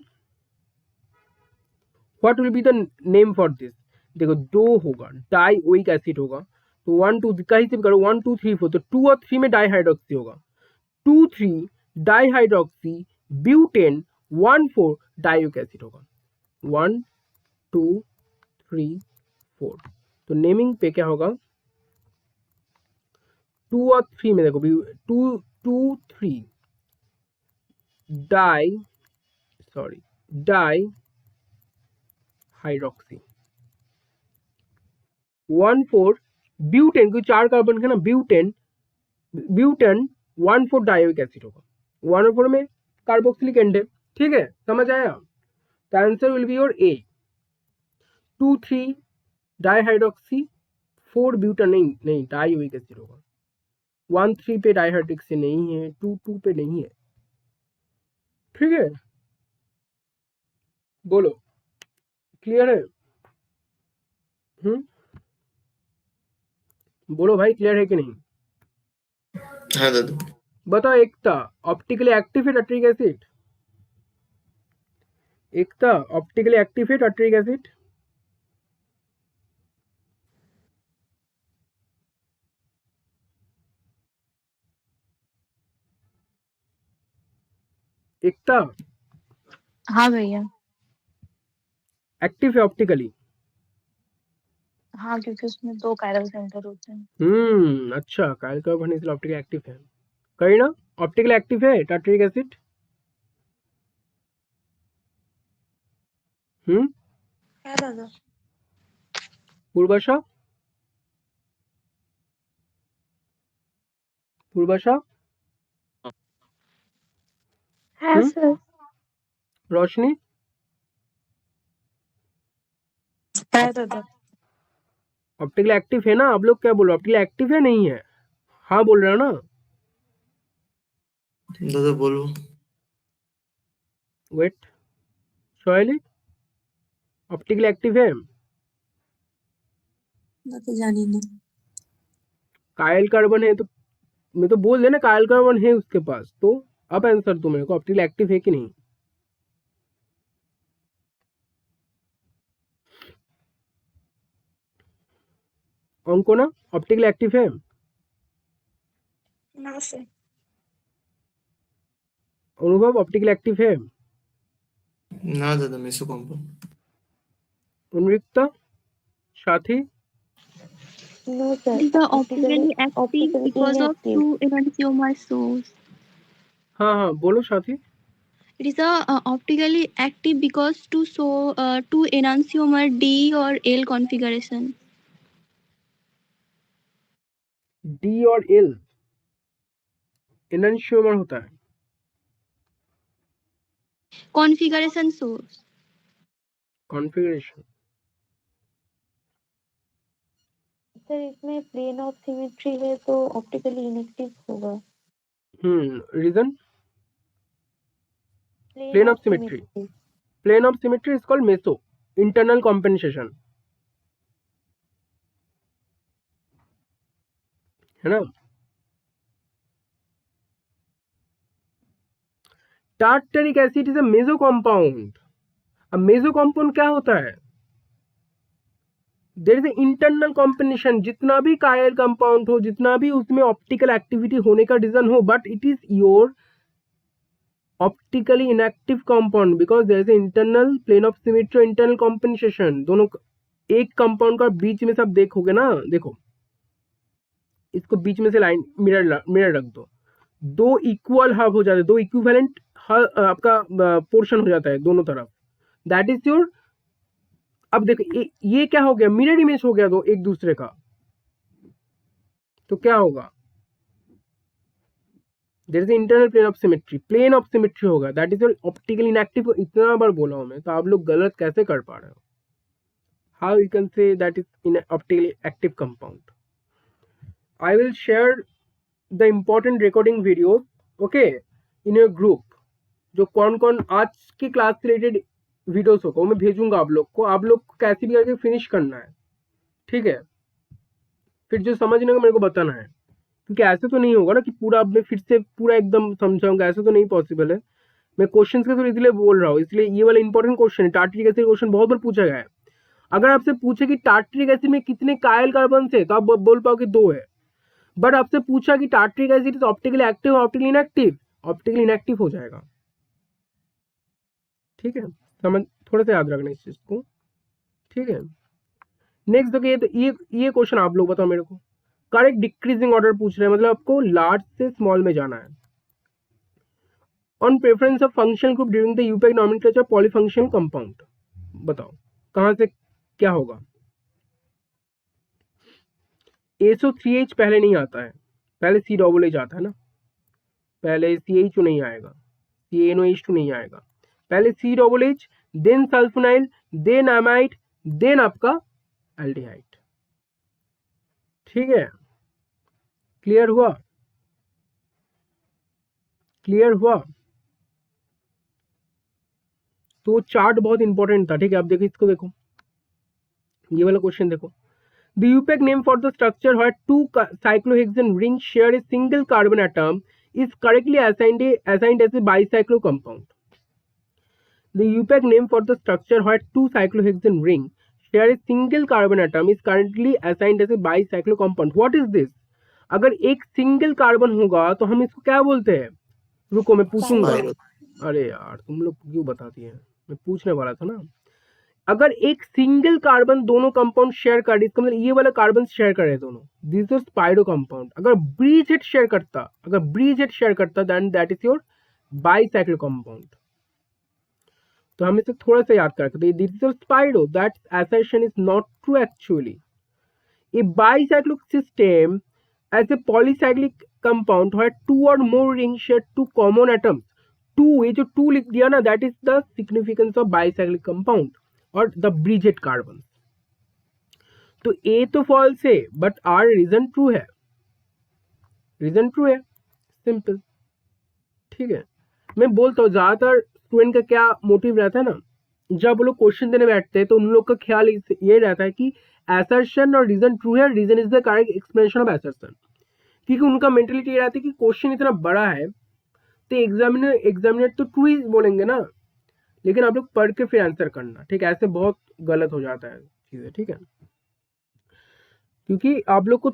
Speaker 1: what will be the name for this. देखो 2 होगा, डाइओइक एसिड होगा, तो 1 2 कहीं से भी करो, 1 2 3 4, तो 2 और 3 में डाइहाइड्रोक्सी होगा, 2 3 डाइहाइड्रोक्सी ब्यूटेन, 1 4 डाइओइक एसिड होगा, 1 2 3 4। तो नेमिंग पे क्या होगा, 2 और 3 में देखो, 2 2 3 डाई हाइड्रोक्सी, 1 4 ब्यूटेन, क्योंकि 4 कार्बन का ना, ब्यूटेन 1 4 डाइओइक एसिड होगा, 1 और 4 में कार्बोक्सिलिक एंड है, ठीक है। समझ आया। The answer will be your A, 2 3 dihydroxy, 4 butane, नहीं डाइओइक एसिड होगा, 1 3 पे डाइहाइड्रिक से नहीं है, 2 2 पे नहीं है, ठीक है। बोलो क्लियर है, बोलो भाई, क्लियर है कि नहीं।
Speaker 2: हाँ दादा।
Speaker 1: बताओ, एकता ऑप्टिकली एक्टिव है टार्ट्रिक एसिड, एकता ऑप्टिकली एक्टिव है टार्ट्रिक एसिड, एकता
Speaker 3: हाँ भैया।
Speaker 1: एक्टिव है ऑप्टिकली।
Speaker 3: हाँ, क्योंकि उसमें 2 कायरल सेंटर होते हैं।
Speaker 1: अच्छा, कायल का ऑप्टिकली एक्टिव है। करीना ऑप्टिकल एक्टिव है टार्टरिक एसिड?
Speaker 5: है दादा।
Speaker 1: पूर्वाशा? पूर्वाशा?
Speaker 5: है
Speaker 1: हम्म?
Speaker 5: सर।
Speaker 1: रोशनी?
Speaker 5: है दादा।
Speaker 1: ऑप्टिकल एक्टिव है ना? आप लोग क्या बोल रहे हो, ऑप्टिकल एक्टिव है नहीं है? हाँ बोल रहे हो ना?
Speaker 2: दादा बोलो।
Speaker 1: वेट, सोहेली ऑप्टिकल एक्टिव है?
Speaker 6: तो जानी ना।
Speaker 1: कायल कार्बन है तो मैं तो बोल देना कायल कार्बन है उसके पास, तो अब आंसर दो मेरे को, ऑप्टिकल एक्टिव है कि नहीं? अंकोना ऑप्टिकल एक्टिव है?
Speaker 5: ना सर।
Speaker 1: अनुभव ऑप्टिकल एक्टिव है?
Speaker 2: ना दादा मेसो कंपाउंड।
Speaker 1: उन्मृक्ता? साथी?
Speaker 5: No sir.
Speaker 3: It is optically active because of
Speaker 5: inactive.
Speaker 3: two enantiomer source.
Speaker 1: हाँ हाँ बोलो साथी।
Speaker 3: It is optically active because to show two enantiomer D or L configuration.
Speaker 1: D और एल एनंशियोमर होता है।
Speaker 3: Configuration source.
Speaker 1: कॉन्फ़िगरेशन।
Speaker 5: सर इसमें plane of symmetry है तो ऑप्टिकली इनएक्टिव होगा।
Speaker 1: Reason? Plane of symmetry. Plane of symmetry is called meso, internal compensation, है ना? Tartaric acid is a meso compound. अब मेसो कंपाउंड क्या होता है? देयर इज इंटरनल कॉम्बिनेशन, जितना भी कायल कंपाउंड हो, जितना भी उसमें ऑप्टिकल एक्टिविटी होने का रीजन हो, but it is your optically inactive compound because there is internal plane of symmetry, internal combination. दोनों एक कंपाउंड का बीच में सब देखोगे ना, देखो इसको बीच में से लाइन मिरर रख दो, दो इक्वल हब हो जाते हैं, दो इक्विवेलेंट आपका पोर्शन हो जाता है दोनों तरफ, दैट इज योर। अब देखो ये क्या हो गया, मिरर इमेज हो गया दो एक दूसरे का, तो क्या होगा? There is internal plane of symmetry होगा, that is your optical inactive. इतना बार बोला हूं मैं, तो आप लोग गलत कैसे कर पा रहे हो? How you can say that is in optically active compound? I will share the important recording videos, okay, in your group। जो कौन कौन आज की क्लास से रिलेटेड वीडियोस होगा वो मैं भेजूंगा आप लोग को, आप लोग को कैसे भी करके फिनिश करना है, ठीक है? फिर जो समझने को मेरे को बताना है, क्योंकि ऐसे तो नहीं होगा ना कि पूरा मैं फिर से पूरा एकदम समझाऊंगा, ऐसे तो नहीं पॉसिबल है। मैं क्वेश्चन के थ्रू इसलिए बोल रहा हूँ, इसलिए ये वाला इंपॉर्टेंट क्वेश्चन है। टार्टरिक एसिड क्वेश्चन बहुत बार पूछा गया है। अगर आपसे पूछे कि टार्टरिक एसिड में कितने कायल कार्बन थे, तो आप बोल पाओगे 2 है। बट आपसे पूछा कि tartaric acid is optically active optically inactive, optically inactive हो जाएगा, ठीक है? समझ, थोड़ा सा याद रखना इस चीज को, ठीक है? नेक्स्ट देखिए, ये क्वेश्चन आप लोग बताओ मेरे को। करेक्ट डिक्रीजिंग ऑर्डर पूछ रहे हैं, मतलब आपको लार्ज से स्मॉल में जाना है। On preference of functional group during the IUPAC nomenclature polyfunctional compound, बताओ कहां से क्या होगा? SO3H पहले नहीं आता है, पहले COOH आता है ना, पहले CH2 नहीं आएगा, CaNOH2 नहीं आएगा, पहले COOH, then sulfonyl, then amide, then आपका एल्डिहाइड, ठीक है? क्लियर हुआ? क्लियर हुआ? तो चार्ट बहुत इंपॉर्टेंट था, ठीक है? अब देखो इसको, देखो ये वाला क्वेश्चन देखो। The UPAC name for the structure where two cyclohexane rings share a single carbon atom is correctly assigned as a bicyclo compound. The UPAC name for the structure where two cyclohexane rings share a single carbon atom is currently assigned as a bicyclo compound. What is this? अगर एक single carbon होगा तो हम इसको क्या बोलते हैं? रुको मैं पूछूंगा। अरे यार तुम लोग क्यों बताती हैं, मैं पूछने वाला था ना। अगर एक सिंगल कार्बन दोनों कंपाउंड शेयर कर, इसका मतलब ये वाला कार्बन शेयर कर रहे दोनों, दिस इज स्पाइरो कंपाउंड। अगर ब्रिजहेड शेयर करता then that is your bicyclic compound. तो हम इसे थोड़ा सा याद कर सकते हैं, this is spiro, that assertion इज not true actually. A bicyclic system as a polycyclic compound where two or more rings share two common atoms। Two, ये जो टू लिख दिया ना, that is the significance of bicyclic compound और the bridged carbon. तो A तो false है but R reason true है, सिंपल। ठीक है, मैं बोलता हूँ ज्यादातर स्टूडेंट का क्या मोटिव रहता है ना, जब वो लोग क्वेश्चन देने बैठते हैं तो उन लोग का ख्याल ये रहता है कि assertion और रीजन ट्रू है, reason is the correct explanation of assertion। क्योंकि उनका मेंटेलिटी ये रहता है कि क्वेश्चन इतना बड़ा है तो एग्जामिनर तो ट्रू ही बोलेंगे ना, लेकिन आप लोग पढ़ के फिर आंसर करना। ठीक है, ऐसे बहुत गलत हो जाता है चीजें। ठीक है, क्योंकि आप लोग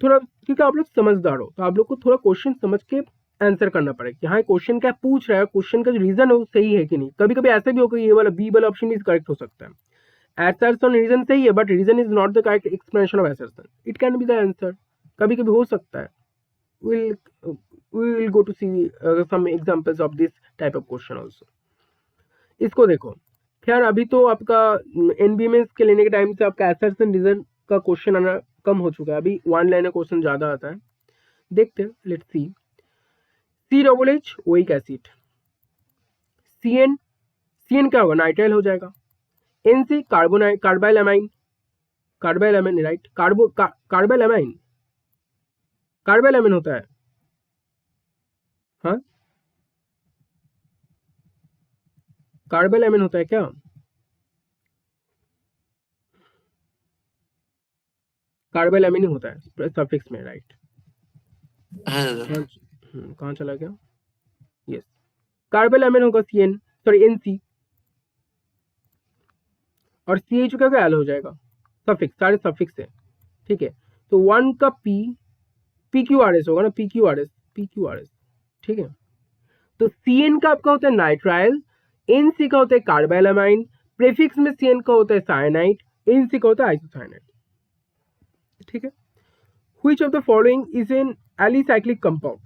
Speaker 1: समझदार हो तो आप लोग को थोड़ा क्वेश्चन समझ के आंसर करना पड़ेगा कि हाँ क्वेश्चन क्या पूछ रहा है, क्वेश्चन का जो रीजन है वो सही है कि नहीं। कभी कभी ऐसा भी होगा ये वाला बी वाला ऑप्शन भी करेक्ट हो सकता है, assertion रीजन सही है but reason is not the correct explanation of assertion, it can be the answer. कभी कभी हो सकता है। we will go to see some examples of this type of question also। इसको देखो, खैर अभी तो आपका एनबीएमएस के लेने के टाइम से आपका assertion रीजन का क्वेश्चन आना कम हो चुका है, अभी वन लाइनर क्वेश्चन ज्यादा आता है। देखते हैं, let's see. COOH oic acid, CN क्या होगा, नाइट्राइल हो जाएगा। NC carbyl amine, right, carbyl amine होता है। हाँ, कार्बाइल अमाइन होता है क्या? कार्बाइल अमाइन ही होता है सफिक्स में, राइट।
Speaker 2: हाँ दादा।
Speaker 1: कहाँ चला गया? यस, कार्बाइल अमाइन होगा NC, और CH का क्या एल हो जाएगा, सफिक्स, सारे सफिक्स है। ठीक है, तो 1 का PQRS होगा ना, PQRS। ठीक है, तो CN का आपका होता है नाइट्राइल, NC का होता है कार्बाइल अमाइन, प्रीफिक्स में CN का होता है साइनाइड, NC का होता है आइसोसाइनाइड। ठीक है, which of the following is an alicyclic compound,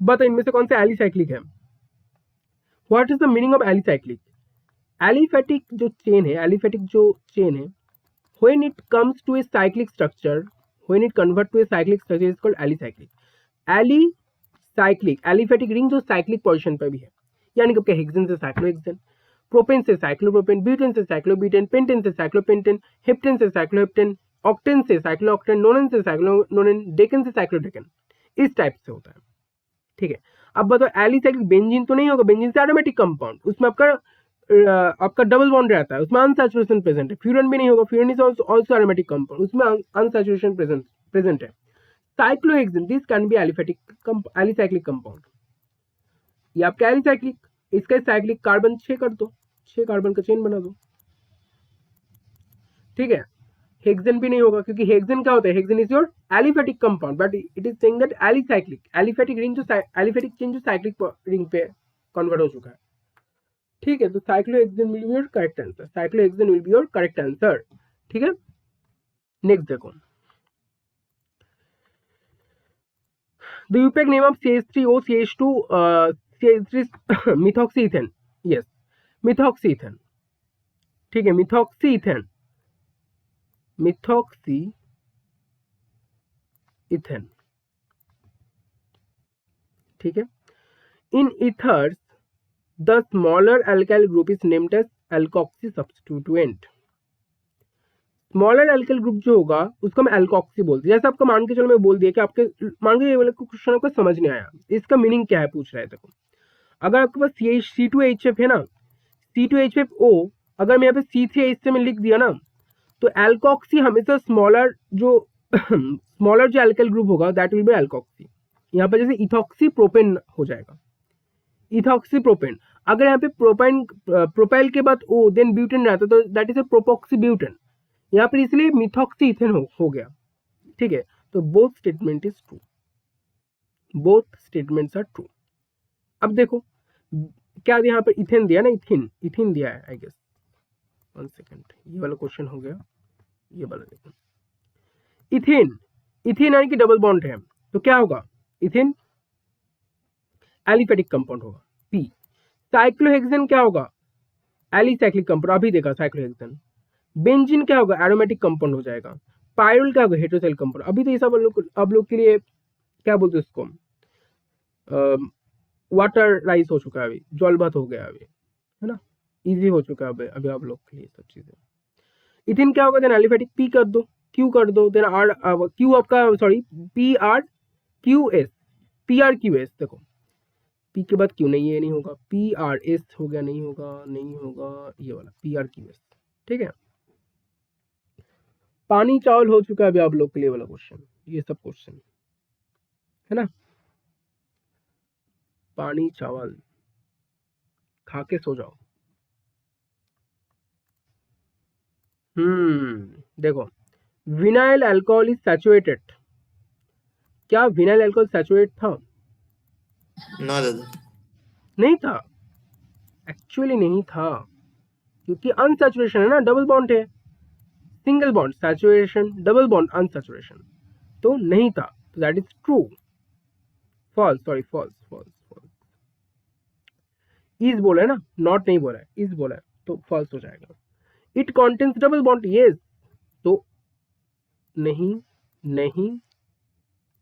Speaker 1: बताओ इनमें से कौन सा एलिसाइक्लिक है। What is the meaning of alicyclic? Aliphatic जो चेन है, when it comes to a cyclic structure, when it convert to a cyclic structure is called alicyclic. Aliphatic ring जो cyclic position पर भी है, यानी कि हेक्सेन से साइक्लोहेक्सेन, प्रोपेन से साइक्लोप्रोपेन, ब्यूटेन से साइक्लोब्यूटेन, पेंटेन से साइक्लोपेंटेन, हेप्टेन से साइक्लोहेप्टेन, ऑक्टेन से साइक्लोऑक्टेन, नोनेन से साइक्लोनोनेन, डेकेन से साइक्लोडेकेन, इस टाइप से होता है। ठीक है, अब बताओ एलिसाइक्लिक बेंजीन तो नहीं होगा, बेंजीन से एरोमेटिक कंपाउंड, उसमें आपका डबल बॉन्ड रहता है, उसमें अनसैचुरेशन प्रेजेंट है। फ्यूरन भी नहीं होगा, furan is also aromatic compound, उसमें अनसैचुरेशन प्रेजेंट है। Cyclohexane, this can be alicyclic compound. ये आपका एलिसाइक्लिक, इसका साइक्लिक कार्बन 6 कर दो, 6 कार्बन का चेन बना दो। ठीक है, हेक्सेन भी नहीं होगा क्योंकि हेक्सेन क्या होता है, hexane is your aliphatic compound, but it is saying that aliphatic chain जो साइक्लिक रिंग पे कन्वर्ट हो चुका है। ठीक है, तो cyclohexane will be your correct answer. ठीक है, नेक्स्ट देखो, the IUPAC name of CH3O CH2 CH3 methoxyethane, yes, methoxyethane. ठीक है, मिथॉक्सीइथेन, ठीक है। In ethers the smaller alkyl group is named as alkoxy substituent. Smaller alkyl group जो होगा उसको हम एल्कोक्सी बोलते हैं। जैसे आपका मान के चलो मैं बोल दिया कि आपके मान के ये वाला क्वेश्चन आपको समझ नहीं आया, इसका मीनिंग क्या है पूछ रहा है। देखो, अगर आपके पास C2H5 है ना, C2H5O, अगर मैं यहाँ पे C3H में लिख दिया ना, तो एल्कोक्सी हमेशा स्मॉलर जो अल्काइल ग्रुप होगा दैट विल बी एल्कोक्सी। यहाँ पर जैसे इथॉक्सी प्रोपेन हो जाएगा, इथॉक्सी प्रोपेन। अगर यहाँ पे प्रोपाइल के बाद O देन ब्यूटेन रहता तो दैट इज ए प्रोपोक्सी ब्यूटेन, यहाँ पर इसलिए मिथॉक्सी इथेन हो गया। ठीक है, तो both statement is true, both statements are true. अब देखो क्या यहाँ पर इथेन दिया ना, इथिन दिया है आई गेस, 1 सेकेंड, ये वाला क्वेश्चन हो गया, ये वाला देखो। इथेन, इथेन यानी कि डबल बॉन्ड है, तो क्या होगा, इथेन एलिफेटिक कंपाउंड होगा पी। साइक्लोहेक्सेन क्या होगा, एलिसाइक्लिक कंपाउंड, अभी देखा साइक्लोहेक्सेन। बेंजीन क्या होगा, एरोमेटिक कंपाउंड हो जाएगा। पायरुल क्या होगा, हेटेरोसाइक्लिक कंपाउंड। अभी तो ये सब अब लोग के लिए क्या बोलते हैं इसको, वाटर राइस हो चुका है, अभी जल भात हो गया अभी, है ना, इजी हो चुका है अभी आप लोग के लिए सब चीजें। इथिन क्या होगा, देन एलिफेटिक पी कर दो, क्यू कर दो, देन आर क्यू आपका, sorry P R Q S, P R Q S, देखो पी के बाद क्यू नहीं है, ये नहीं होगा, पी आर एस हो गया, नहीं होगा, नहीं होगा, ये वाला पी आर क्यू एस, ठीक है। पानी चावल हो चुका है अभी आप लोग के लिए वाला क्वेश्चन, ये सब क्वेश्चन है ना। पानी चावल खा के सो जाओ। देखो, विनाइल अल्कोहल इज सैचुरेटेड, क्या विनाइल अल्कोहल सैचुरेट था,
Speaker 2: ना दादा,
Speaker 1: नहीं था, एक्चुअली नहीं था, क्योंकि अनसैचुरेशन है ना, डबल बॉन्ड है, single bond saturation, double bond unsaturation, तो नहीं था, तो that is true. False, sorry false, false, false. Is बोला है ना, नॉट नहीं बोला है, इज बोला है, तो फॉल्स हो जाएगा। It contains double bond, yes, तो नहीं, नहीं,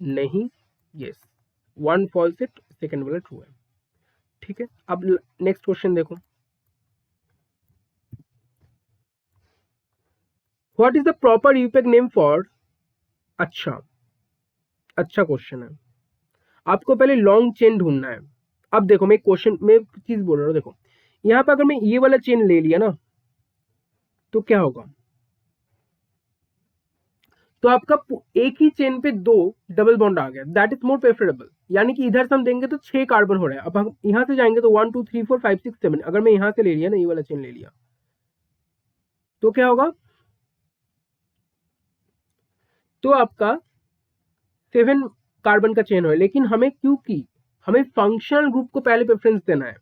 Speaker 1: नहीं, yes, one false it, second वाला ट्रू है, ठीक है। अब नेक्स्ट क्वेश्चन देखो, what is the proper IUPAC name for, अच्छा क्वेश्चन है, आपको पहले लॉन्ग चेन ढूंढना है। अब देखो मैं क्वेश्चन में चीज बोल रहा हूँ, देखो यहाँ पे अगर मैं ये वाला चेन ले लिया ना, तो क्या होगा, तो आपका एक ही चेन पे दो डबल बॉन्ड आ गया, दैट इज मोर प्रेफरेबल। यानी कि इधर से हम देंगे तो 6 कार्बन हो रहा है, अब हम यहाँ से जाएंगे तो 1 2 3 4 5 6 7, अगर मैं यहाँ से ले लिया ना, ये वाला चेन ले लिया, तो क्या होगा, तो आपका 7 कार्बन का चेन हो, लेकिन हमें क्योंकि हमें फंक्शनल ग्रुप को पहले प्रेफरेंस देना है,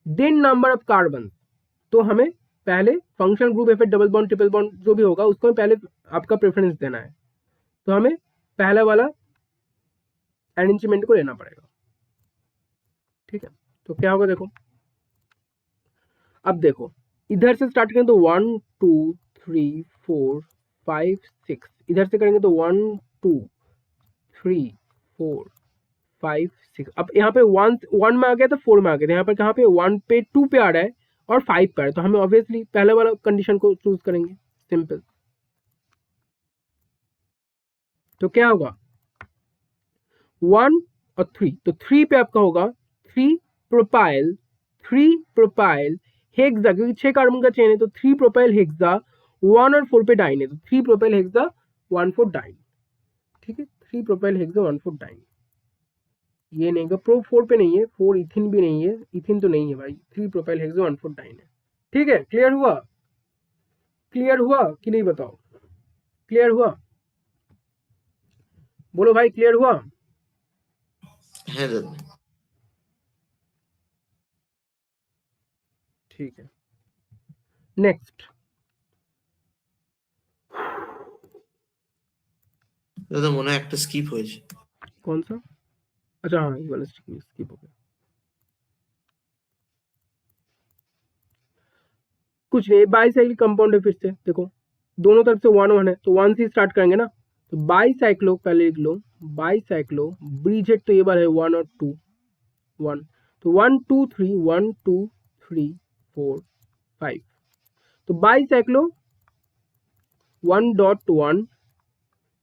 Speaker 1: देन नंबर ऑफ कार्बन, तो हमें पहले functional group effect double bond triple bond जो भी होगा उसको पहले आपका प्रेफरेंस देना है, तो हमें पहला वाला अरेंजमेंट को लेना पड़ेगा, ठीक है। तो क्या होगा, देखो अब देखो इधर से स्टार्ट करें तो 1 2 3 4 5 6, इधर से करेंगे तो 1 2 3 4 5 6, अब यहाँ पे 1 में आ गया तो 4 में आ गया, यहाँ पर कहाँ पे 1 पे 2 पे आ रहा है और 5 पे आ रहा है, तो हमें ऑब्वियसली पहले वाला कंडीशन को चूज करेंगे, सिंपल। तो क्या होगा 1 और 3, तो 3 पे आपका होगा 3 प्रोपाइल हेक्सा, क्योंकि 6 कार्बन का चेन है, तो 3 प्रोपाइल हेक्सा, 1 और 4 पे डाइन है, तो 3 प्रोपाइल हेक्सा 1 4 डाइन, ठीक है, 3 प्रोपाइल हेक्सा 1 4 डाइन। ये नहीं, प्रो 4 पे नहीं है, 4 इथिन भी नहीं है, इथिन तो नहीं है भाई, 3 प्रोपाइल हेक्सा 1 4 डाइन है, ठीक है। क्लियर हुआ, क्लियर हुआ कि नहीं बताओ, क्लियर हुआ, बोलो भाई क्लियर हुआ,
Speaker 2: है दादा।
Speaker 1: ठीक है। नेक्स्ट,
Speaker 2: দাদা মনে হয় একটা স্কিপ হয়েছে।
Speaker 1: कौन सा, अच्छा हाँ ये वाला स्किप हो गया, कुछ नहीं, बाईसाइक्लिक कंपाउंड है, फिर से देखो दोनों तरफ से 1 1 है, तो 1 से स्टार्ट करेंगे ना, तो बाईसाइक्लो पहले लिख लो, बाईसाइक्लो ब्रिजेट, तो ये बार है 1 और 2 1, तो 1 2 3 1 2 3 4 5, तो बाईसाइक्लो 1.1,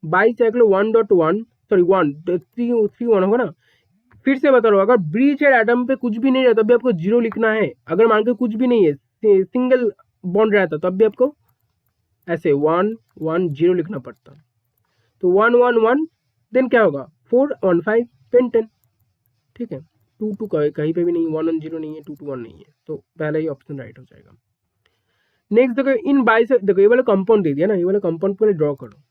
Speaker 1: बाईसाइक्लो 1.1, सॉरी 1 3 3 1 होगा ना। फिर से बता रहा हूँ, अगर ब्रिज और एटम पे कुछ भी नहीं रहता तब भी आपको 0 लिखना है, अगर मान के कुछ भी नहीं है, सिंगल बॉन्ड रहता तब भी आपको ऐसे 1 1 0 लिखना पड़ता, तो 1 1 1, देन क्या होगा 4 1 5 10 10, ठीक है। 2 2 कहीं पे भी नहीं, 1 1 0 नहीं है, 2 2 1 नहीं है, तो पहला ही ऑप्शन राइट हो जाएगा। नेक्स्ट देखो, इन बाइस, देखो ये वाला कंपाउंड दे दिया ना, ये वाला कंपाउंड पहले ड्रॉ करो,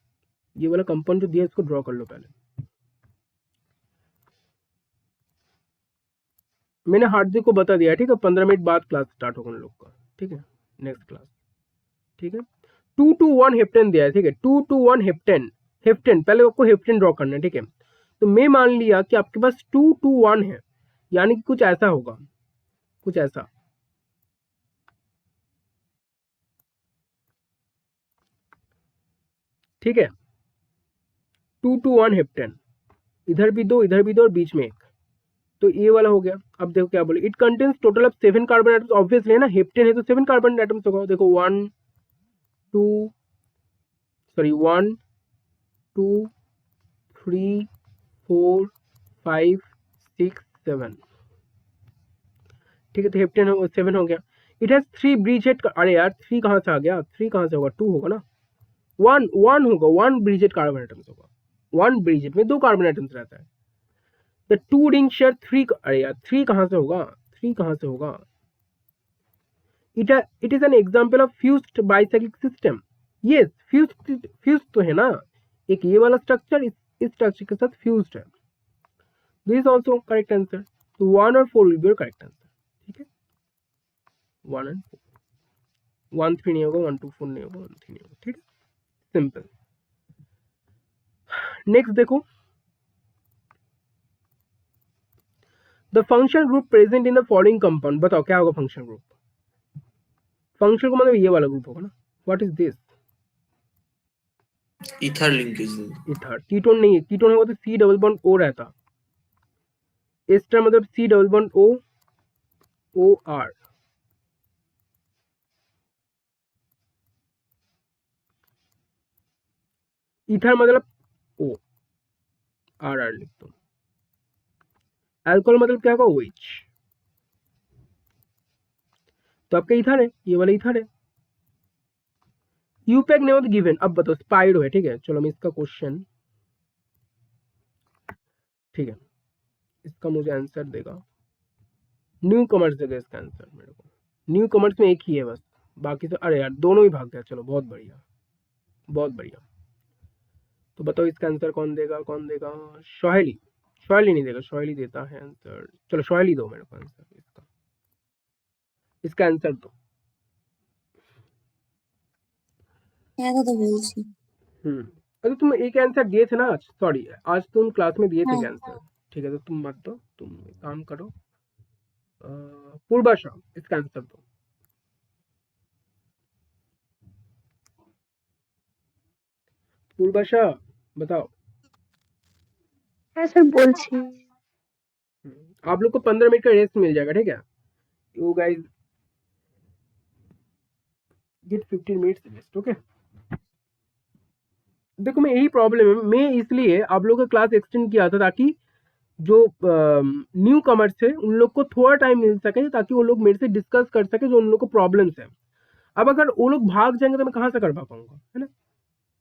Speaker 1: ये वाला कंपाउंड जो दिया इसको ड्रॉ कर लो पहले। मैंने हार्दिक को बता दिया, ठीक है, 15 मिनट बाद क्लास स्टार्ट होगा उन लोग का, ठीक है, नेक्स्ट क्लास। ठीक है। 2 to 1 हेप्टेन दिया है, ठीक है, 2 to 1 हेप्टेन, हेप्टेन पहले आपको हेप्टेन ड्रॉ करना है, ठीक है। तो मैं मान लिया कि आपके पास 2 to 1 है, यानी कि कुछ ऐसा होगा, कुछ ऐसा, ठीक है। 2 to 1 हेप्टेन, इधर भी दो और बीच में एक, तो ये वाला हो गया। अब देखो क्या बोले, it contains total of 7 carbon atoms, obviously है ना, हेप्टेन है तो 7 कार्बन एटम्स होगा। देखो 1 2 1 2 3 4 5 6 7, ठीक है, तो हेप्टेन 7 हो गया। इट हैज 3 ब्रिज हेड, अरे यार 3 कहाँ से आ गया, 3 कहाँ से होगा, 2 होगा ना, 1 होगा, 1 ब्रिज हेड कार्बन एटम्स होगा, 1 ब्रिज हेड में 2 कार्बन एटम्स रहता है। द 2 रिंग शेयर 3, अरे यार 3 कहाँ से होगा, 3 कहाँ से होगा। It is an example of fused bicyclic system, yes fused तो है ना, एक ये वाला स्ट्रक्चर इस स्ट्रक्चर के साथ फ्यूज्ड है। This is also correct answer, तो 1 और 4 will be your correct answer, ठीक है, 1 and 4, 1 3 नहीं होगा, 1 2 4 नहीं होगा, 1 3 नहीं होगा, ठीक है, सिंपल। नेक्स्ट देखो, the function group present in the following compound, बताओ क्या होगा फंक्शन ग्रुप। फंक्शन को मतलब ये वाला ग्रुप होगा ना, what is this,
Speaker 2: ether linkage.
Speaker 1: Ether, ketone नहीं है, कीटोन होगा तो C डबल बॉन्ड O रहता, एस्टर मतलब C double bond O OR, ether मतलब O RR लिख दो। अल्कोहल मतलब क्या होगा, OH, तो आपका इथर है, ये वाला इथर है। यूपैक नहीं हो तो गिवन, अब बताओ स्पाइरो है, ठीक है, चलो मैं इसका क्वेश्चन, ठीक है, इसका मुझे आंसर देगा न्यू कॉमर्स देगा इसका आंसर मेरे को, न्यू कॉमर्स में एक ही है बस, बाकी तो अरे यार दोनों ही भाग गया, चलो बहुत बढ़िया बहुत बढ़िया। तो बताओ इसका आंसर कौन देगा, कौन देगा, सोहेली, सोहेली नहीं देगा, सोहेली देता है आंसर, चलो सोहेली दो मेरे को आंसर इसका, इसका आंसर दो।
Speaker 6: तो বলছি।
Speaker 1: अरे तुम एक आंसर दिए थे ना आज, सॉरी आज तुम क्लास में दिए थे
Speaker 6: हाँ।
Speaker 1: आंसर, ठीक है, तो तुम मत दो, तुम एक काम करो, पूर्वाशा इसका आंसर दो। पूर्वाशा बताओ।
Speaker 3: हाँ सर बोलছি।
Speaker 1: आप लोग को 15 मिनट का रेस्ट मिल जाएगा, ठीक है, you guys get 15 minutes rest, okay. देखो मैं यही प्रॉब्लम है, मैं इसलिए आप लोगों का क्लास एक्सटेंड किया था ताकि जो न्यू कमर्स थे उन लोग को थोड़ा टाइम मिल सके, ताकि वो लोग मेरे से डिस्कस कर सके जो उन लोग को प्रॉब्लम्स है। अब अगर वो लोग भाग जाएंगे तो मैं कहाँ से कर पाऊंगा, है ना,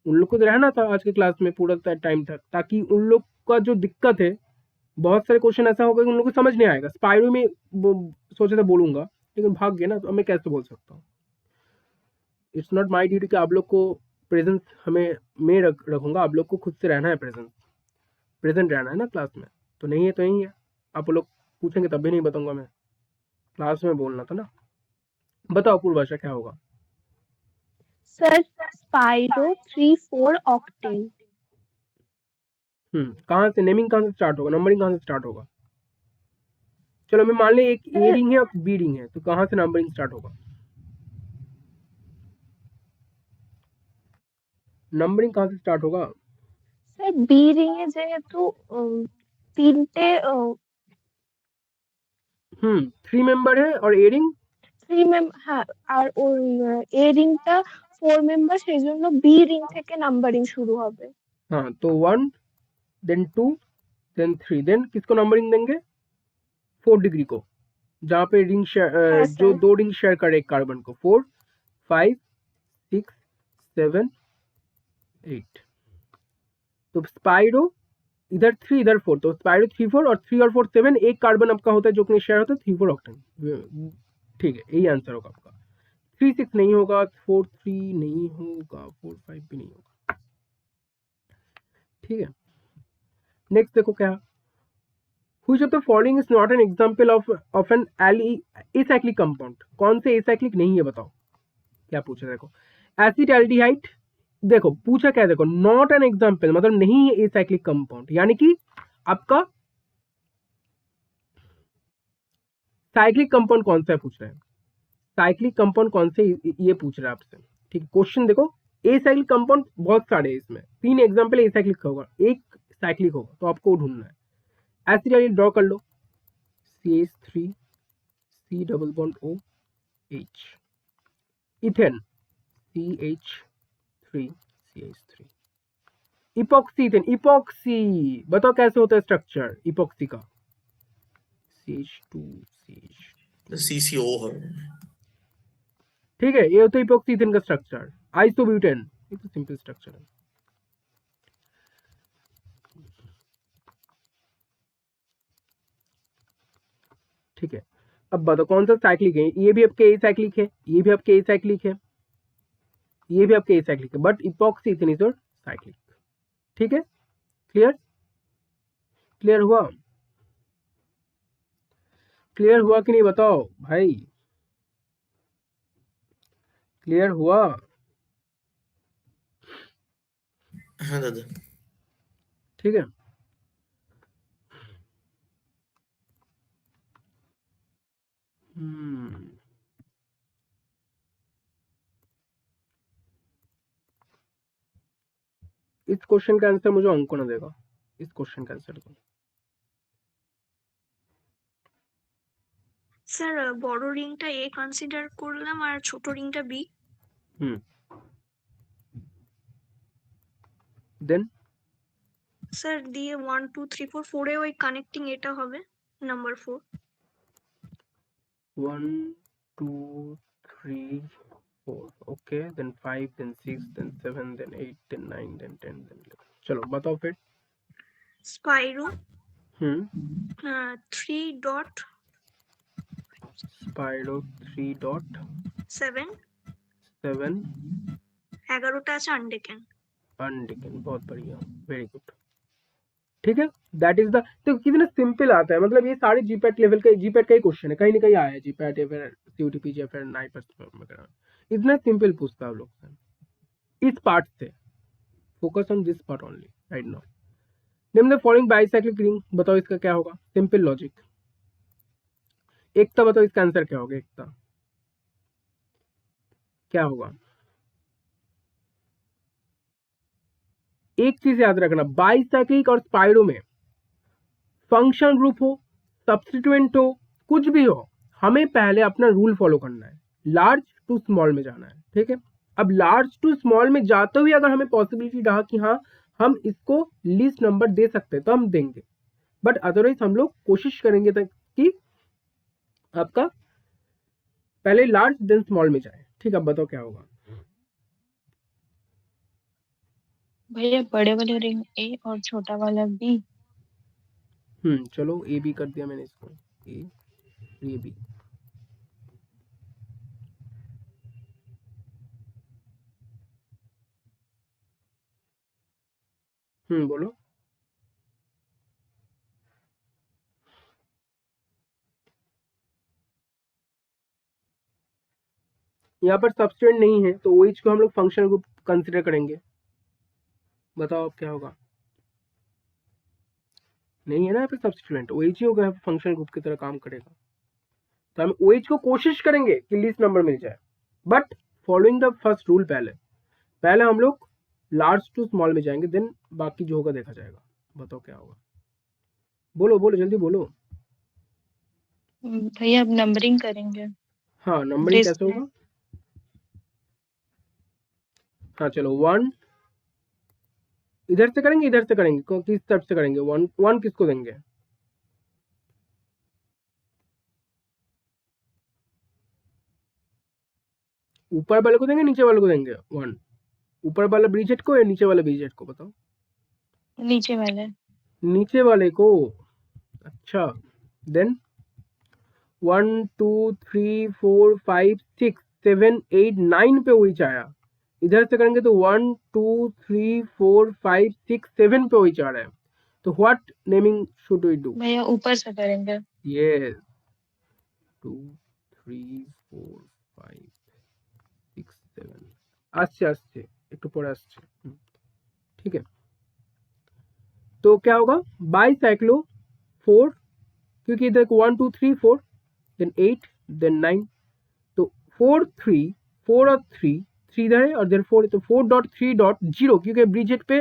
Speaker 1: उन लोग को तो रहना था आज के क्लास में पूरा टाइम तक, ताकि उन लोग का जो दिक्कत है, बहुत सारे क्वेश्चन ऐसा होगा कि उन लोग को समझ नहीं आएगा। स्पाइरो में सोचा था बोलूंगा, लेकिन भाग गया ना, तो मैं कैसे बोल सकता हूँ। इट्स नॉट माई ड्यूटी कि आप लोग को प्रेजेंस हमें मैं रखूंगा, आप लोग को खुद से रहना है, प्रेजेंट रहना है ना क्लास में, तो नहीं है तो नहीं है, आप लोग पूछेंगे तब भी नहीं बताऊंगा, मैं क्लास में बोलना था ना। बताओ पूर्वाशा क्या होगा।
Speaker 3: Sir spiro 3 4 octane.
Speaker 1: कहाँ से नेमिंग कहाँ से स्टार्ट होगा, नंबरिंग कहाँ से स्टार्ट होगा। चलो मैं मान ली एक ए रिंग है और बी रिंग है, तो कहाँ से नंबरिंग स्टार्ट होगा, नंबरिंग कहाँ से स्टार्ट होगा।
Speaker 3: স্যার বি রিং এ যেহেতু তিনটে
Speaker 1: 3 मेंबर है और ए रिंग
Speaker 3: 3 হ্যাঁ আর ওর এ রিংটা 4 মেম্বার, সেই জন্য বি রিং থেকে নাম্বারিং শুরু হবে।
Speaker 1: हाँ तो 1 देन 2 देन 3, देन किसको नंबरिंग देंगे, 4 डिग्री को, जहाँ पे रिंग
Speaker 3: हाँ
Speaker 1: जो
Speaker 3: सर।
Speaker 1: 2 रिंग शेयर करे एक कार्बन को, 4 5 6 7 8। तो स्पाइरो इधर 3 इधर 4, तो स्पाइरो 3 4 और 3 और 4 7, एक कार्बन आपका होता है जो कि शेयर होता है 3 4 ऑक्टेन, ठीक है, यही आंसर होगा आपका। 3 6 नहीं होगा, 4 3 नहीं होगा, 4 5 भी नहीं होगा, ठीक है। नेक्स्ट देखो क्या, which of the following is not an example of an acyclic compound, कौन से एसाइक्लिक नहीं है बताओ, क्या पूछा देखो। एसिटाल्डिहाइड देखो पूछा क्या है, देखो नॉट एन एग्जाम्पल मतलब नहीं है एसाइक्लिक कंपाउंड, यानी कि आपका साइक्लिक कंपाउंड कौन सा है पूछ रहे हैं, साइक्लिक कंपाउंड कौन से ये पूछ रहा है आपसे। ठीक है, क्वेश्चन देखो एसाइक्लिक कंपाउंड बहुत सारे हैं, इसमें 3 एग्जाम्पल एसाइक्लिक का होगा, एक साइक्लिक होगा, तो आपको ढूंढना है। एसिटाल्डिहाइड ड्रॉ कर लो, CH3 C double bond OH, ethane CH3 CH3, epoxy ethane, epoxy बताओ कैसे होता है स्ट्रक्चर इपॉक्सी का, CH2 CH,
Speaker 2: CCO है।
Speaker 1: ठीक है, ये होता है इपॉक्सी इथेन का स्ट्रक्चर। आइसोब्यूटेन, ये तो सिंपल स्ट्रक्चर है। ठीक है, अब बताओ कौन सा साइक्लिक है, ये भी आपके ए साइक्लिक है, ये भी आपके ए साइक्लिक है, ये भी आपके ए साइक्लिक है, but epoxy ethane is your cyclic. ठीक है, क्लियर, क्लियर हुआ, क्लियर हुआ कि नहीं बताओ भाई, क्लियर हुआ?
Speaker 2: हाँ दादा।
Speaker 1: ठीक है, इस क्वेश्चन का आंसर मुझे अंको ना देगा, इस क्वेश्चन का आंसर को।
Speaker 7: স্যার বড় রিংটা এ কনসিডার করলাম আর ছোট রিংটা বি।
Speaker 1: দেন
Speaker 7: স্যার দিয়ে 1 2 3 4 4 এ ওই কানেক্টিং এটা হবে number 4।
Speaker 1: 1 2 3 4 okay, then 5 then 6 then 7 then 8 then 9 then 10 then 11। चलो बताओ फिर।
Speaker 7: স্পাইরো 3 ডট
Speaker 1: स्पाइरो 3 डॉट
Speaker 7: 7
Speaker 1: 7
Speaker 7: 11টা আছে আনডেকেন।
Speaker 1: अनडिकेन, बहुत बढ़िया, वेरी गुड। ठीक है, दैट इज द, तो कितना सिंपल आता है, मतलब ये सारे जीपैट लेवल का, जीपैट का ही क्वेश्चन है, कहीं ना कहीं आया है जीपैट या फिर CUTP या फिर नाइपर्स वगैरह, इतना सिंपल पूछता है आप लोग से। इस पार्ट से focus on this part only right now. Name the following bicyclic ring, बताओ इसका क्या होगा, सिंपल लॉजिक। एकता बताओ इसका आंसर क्या होगा, एकता क्या होगा? एक चीज याद रखना, बाइसाइक्लिक और स्पाइरो में फंक्शन ग्रुप हो, सब्स्टिट्यूएंट हो, कुछ भी हो, हमें पहले अपना रूल फॉलो करना है, लार्ज टू स्मॉल में जाना है। ठीक है, अब लार्ज टू स्मॉल में जाते हुए अगर हमें पॉसिबिलिटी रहा कि हाँ हम इसको लीस्ट नंबर दे सकते हैं तो हम देंगे, बट अदरवाइज हम लोग कोशिश करेंगे तक कि आपका पहले लार्ज देन स्मॉल में जाए। ठीक है, अब बताओ क्या होगा।
Speaker 5: भैया बड़े वाले रिंग ए और छोटा वाला बी।
Speaker 1: चलो ए बी कर दिया मैंने इसको, ए बी। बोलो। यहाँ पर सब्स्टिट्यूएंट नहीं है तो OH को हम लोग फंक्शनल ग्रुप कंसीडर करेंगे, बताओ अब क्या होगा। नहीं है ना यहाँ पे सब्स्टिट्यूएंट, OH ही होगा, फंक्शनल ग्रुप की तरह काम करेगा, तो हम OH को कोशिश करेंगे कि लीस्ट नंबर मिल जाए, but following the first rule, पहले हम लोग लार्ज टू स्मॉल में जाएंगे, देन बाकी जो होगा देखा जाएगा। बताओ क्या होगा, बोलो बोलो जल्दी बोलो।
Speaker 5: भैया अब नंबरिंग करेंगे।
Speaker 1: हाँ नंबरिंग कैसे होगा, हाँ चलो 1 इधर से करेंगे, इधर से करेंगे, किस तरफ से करेंगे, 1 किसको देंगे, ऊपर वाले को देंगे नीचे वाले को देंगे 1, ऊपर वाला ब्रिजेट को या नीचे वाला ब्रिजेट को, बताओ।
Speaker 5: नीचे वाले,
Speaker 1: नीचे वाले को, अच्छा। देन 1 2 3 4 5 6 7 8 9 पे वही आया, इधर से करेंगे तो 1 2 3 4 5 6 7 पे वही आ रहा है, तो what naming should we do.
Speaker 5: भैया ऊपर से करेंगे।
Speaker 1: यस, 2 3 4 5 6 7 আসছে আসছে একটু পরে আসছে ठीक है तो क्या होगा बाई साइक्लो 4 क्योंकि इधर 1 2 3 4 देन 8 देन 9 तो 4 3 4 और 3 इधर है और देन 4 तो 4.3.0 क्योंकि ब्रिजेट पे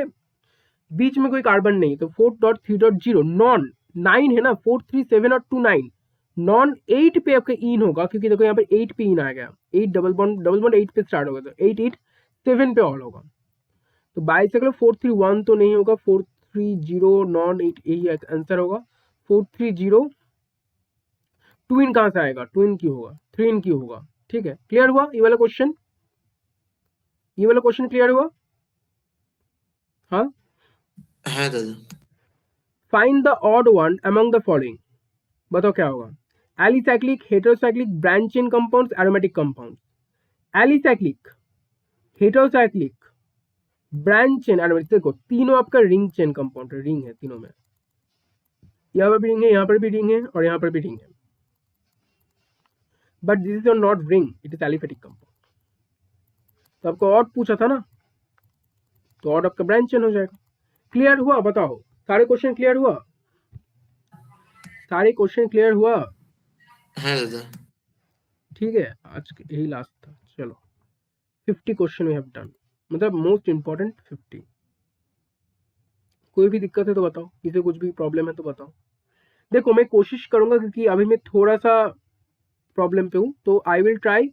Speaker 1: बीच में कोई कार्बन नहीं तो 4.3.0 नॉन 9 है ना 4 3 7 और 2 9 नॉन 8 पे आपका इन होगा क्योंकि देखो यहाँ पे 8 पे इन आ गया 8 डबल बॉन्ड 8 पे स्टार्ट होगा तो 8 8 7 पे ऑल होगा तो बाइसाइक्लो 431 तो नहीं होगा 430 नॉन 8 यही आंसर होगा 430 2 इन कहाँ से आएगा 2 इन क्यों होगा 3 इन क्यों होगा ठीक है क्लियर हुआ ये वाला क्वेश्चन क्लियर हुआ हाँ
Speaker 2: হ্যাঁ দাদা
Speaker 1: find the odd one among the following बताओ क्या होगा alicyclic heterocyclic branch chain compounds aromatic compounds alicyclic heterocyclic branch chain aromatic देखो तीनों आपका रिंग चेन कंपाउंड रिंग है तीनों में यहाँ पर भी रिंग है यहाँ पर भी रिंग है और यहाँ पर भी रिंग है but this is not ring it is aliphatic compound तो आपको ऑड पूछा था ना तो ऑड आपका ब्रांच चेन हो जाएगा क्लियर हुआ बताओ सारे क्वेश्चन क्लियर हुआ
Speaker 2: হ্যাঁ দাদা
Speaker 1: ठीक है आज यही लास्ट था चलो 50 क्वेश्चन वी हैव डन मतलब मोस्ट इम्पोर्टेंट 50 कोई भी दिक्कत है तो बताओ किसी कुछ भी प्रॉब्लम है तो बताओ देखो मैं कोशिश करूंगा क्योंकि अभी मैं थोड़ा सा प्रॉब्लम पे हूँ तो I will try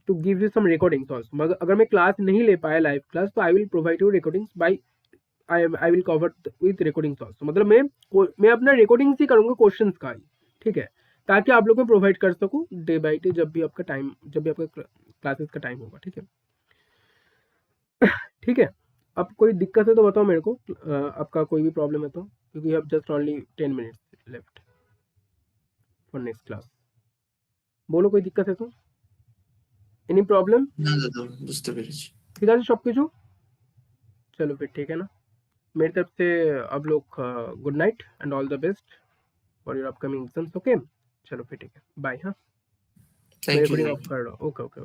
Speaker 1: to give you some recordings also मगर अगर मैं क्लास नहीं ले पाया लाइव क्लास तो I will provide you recordings by I will cover with recordings also मतलब मैं अपना रिकॉर्डिंग्स ही करूंगा क्वेश्चंस का ही ठीक है ताकि आप लोग को प्रोवाइड कर सकूं डे बाय डे जब भी आपका क्लासेस का टाइम होगा ठीक है अब कोई दिक्कत है तो बताओ मेरे को आपका कोई भी प्रॉब्लम है तो क्योंकि you have just only 10 minutes left for next class बोलो कोई दिक्कत है तो एनी प्रॉब्लम
Speaker 2: না দাদা বুঝতে পেরেছি
Speaker 1: ঠিক আছে সব কিছু चलो फिर ठीक है ना मेरी तरफ से आप लोग good night and all the best for your upcoming exams okay चलो फिर ठीक है बाय हाँ
Speaker 2: থ্যাংক ইউ
Speaker 1: रिकॉर्डिंग ऑफ कर रहा हूँ ओके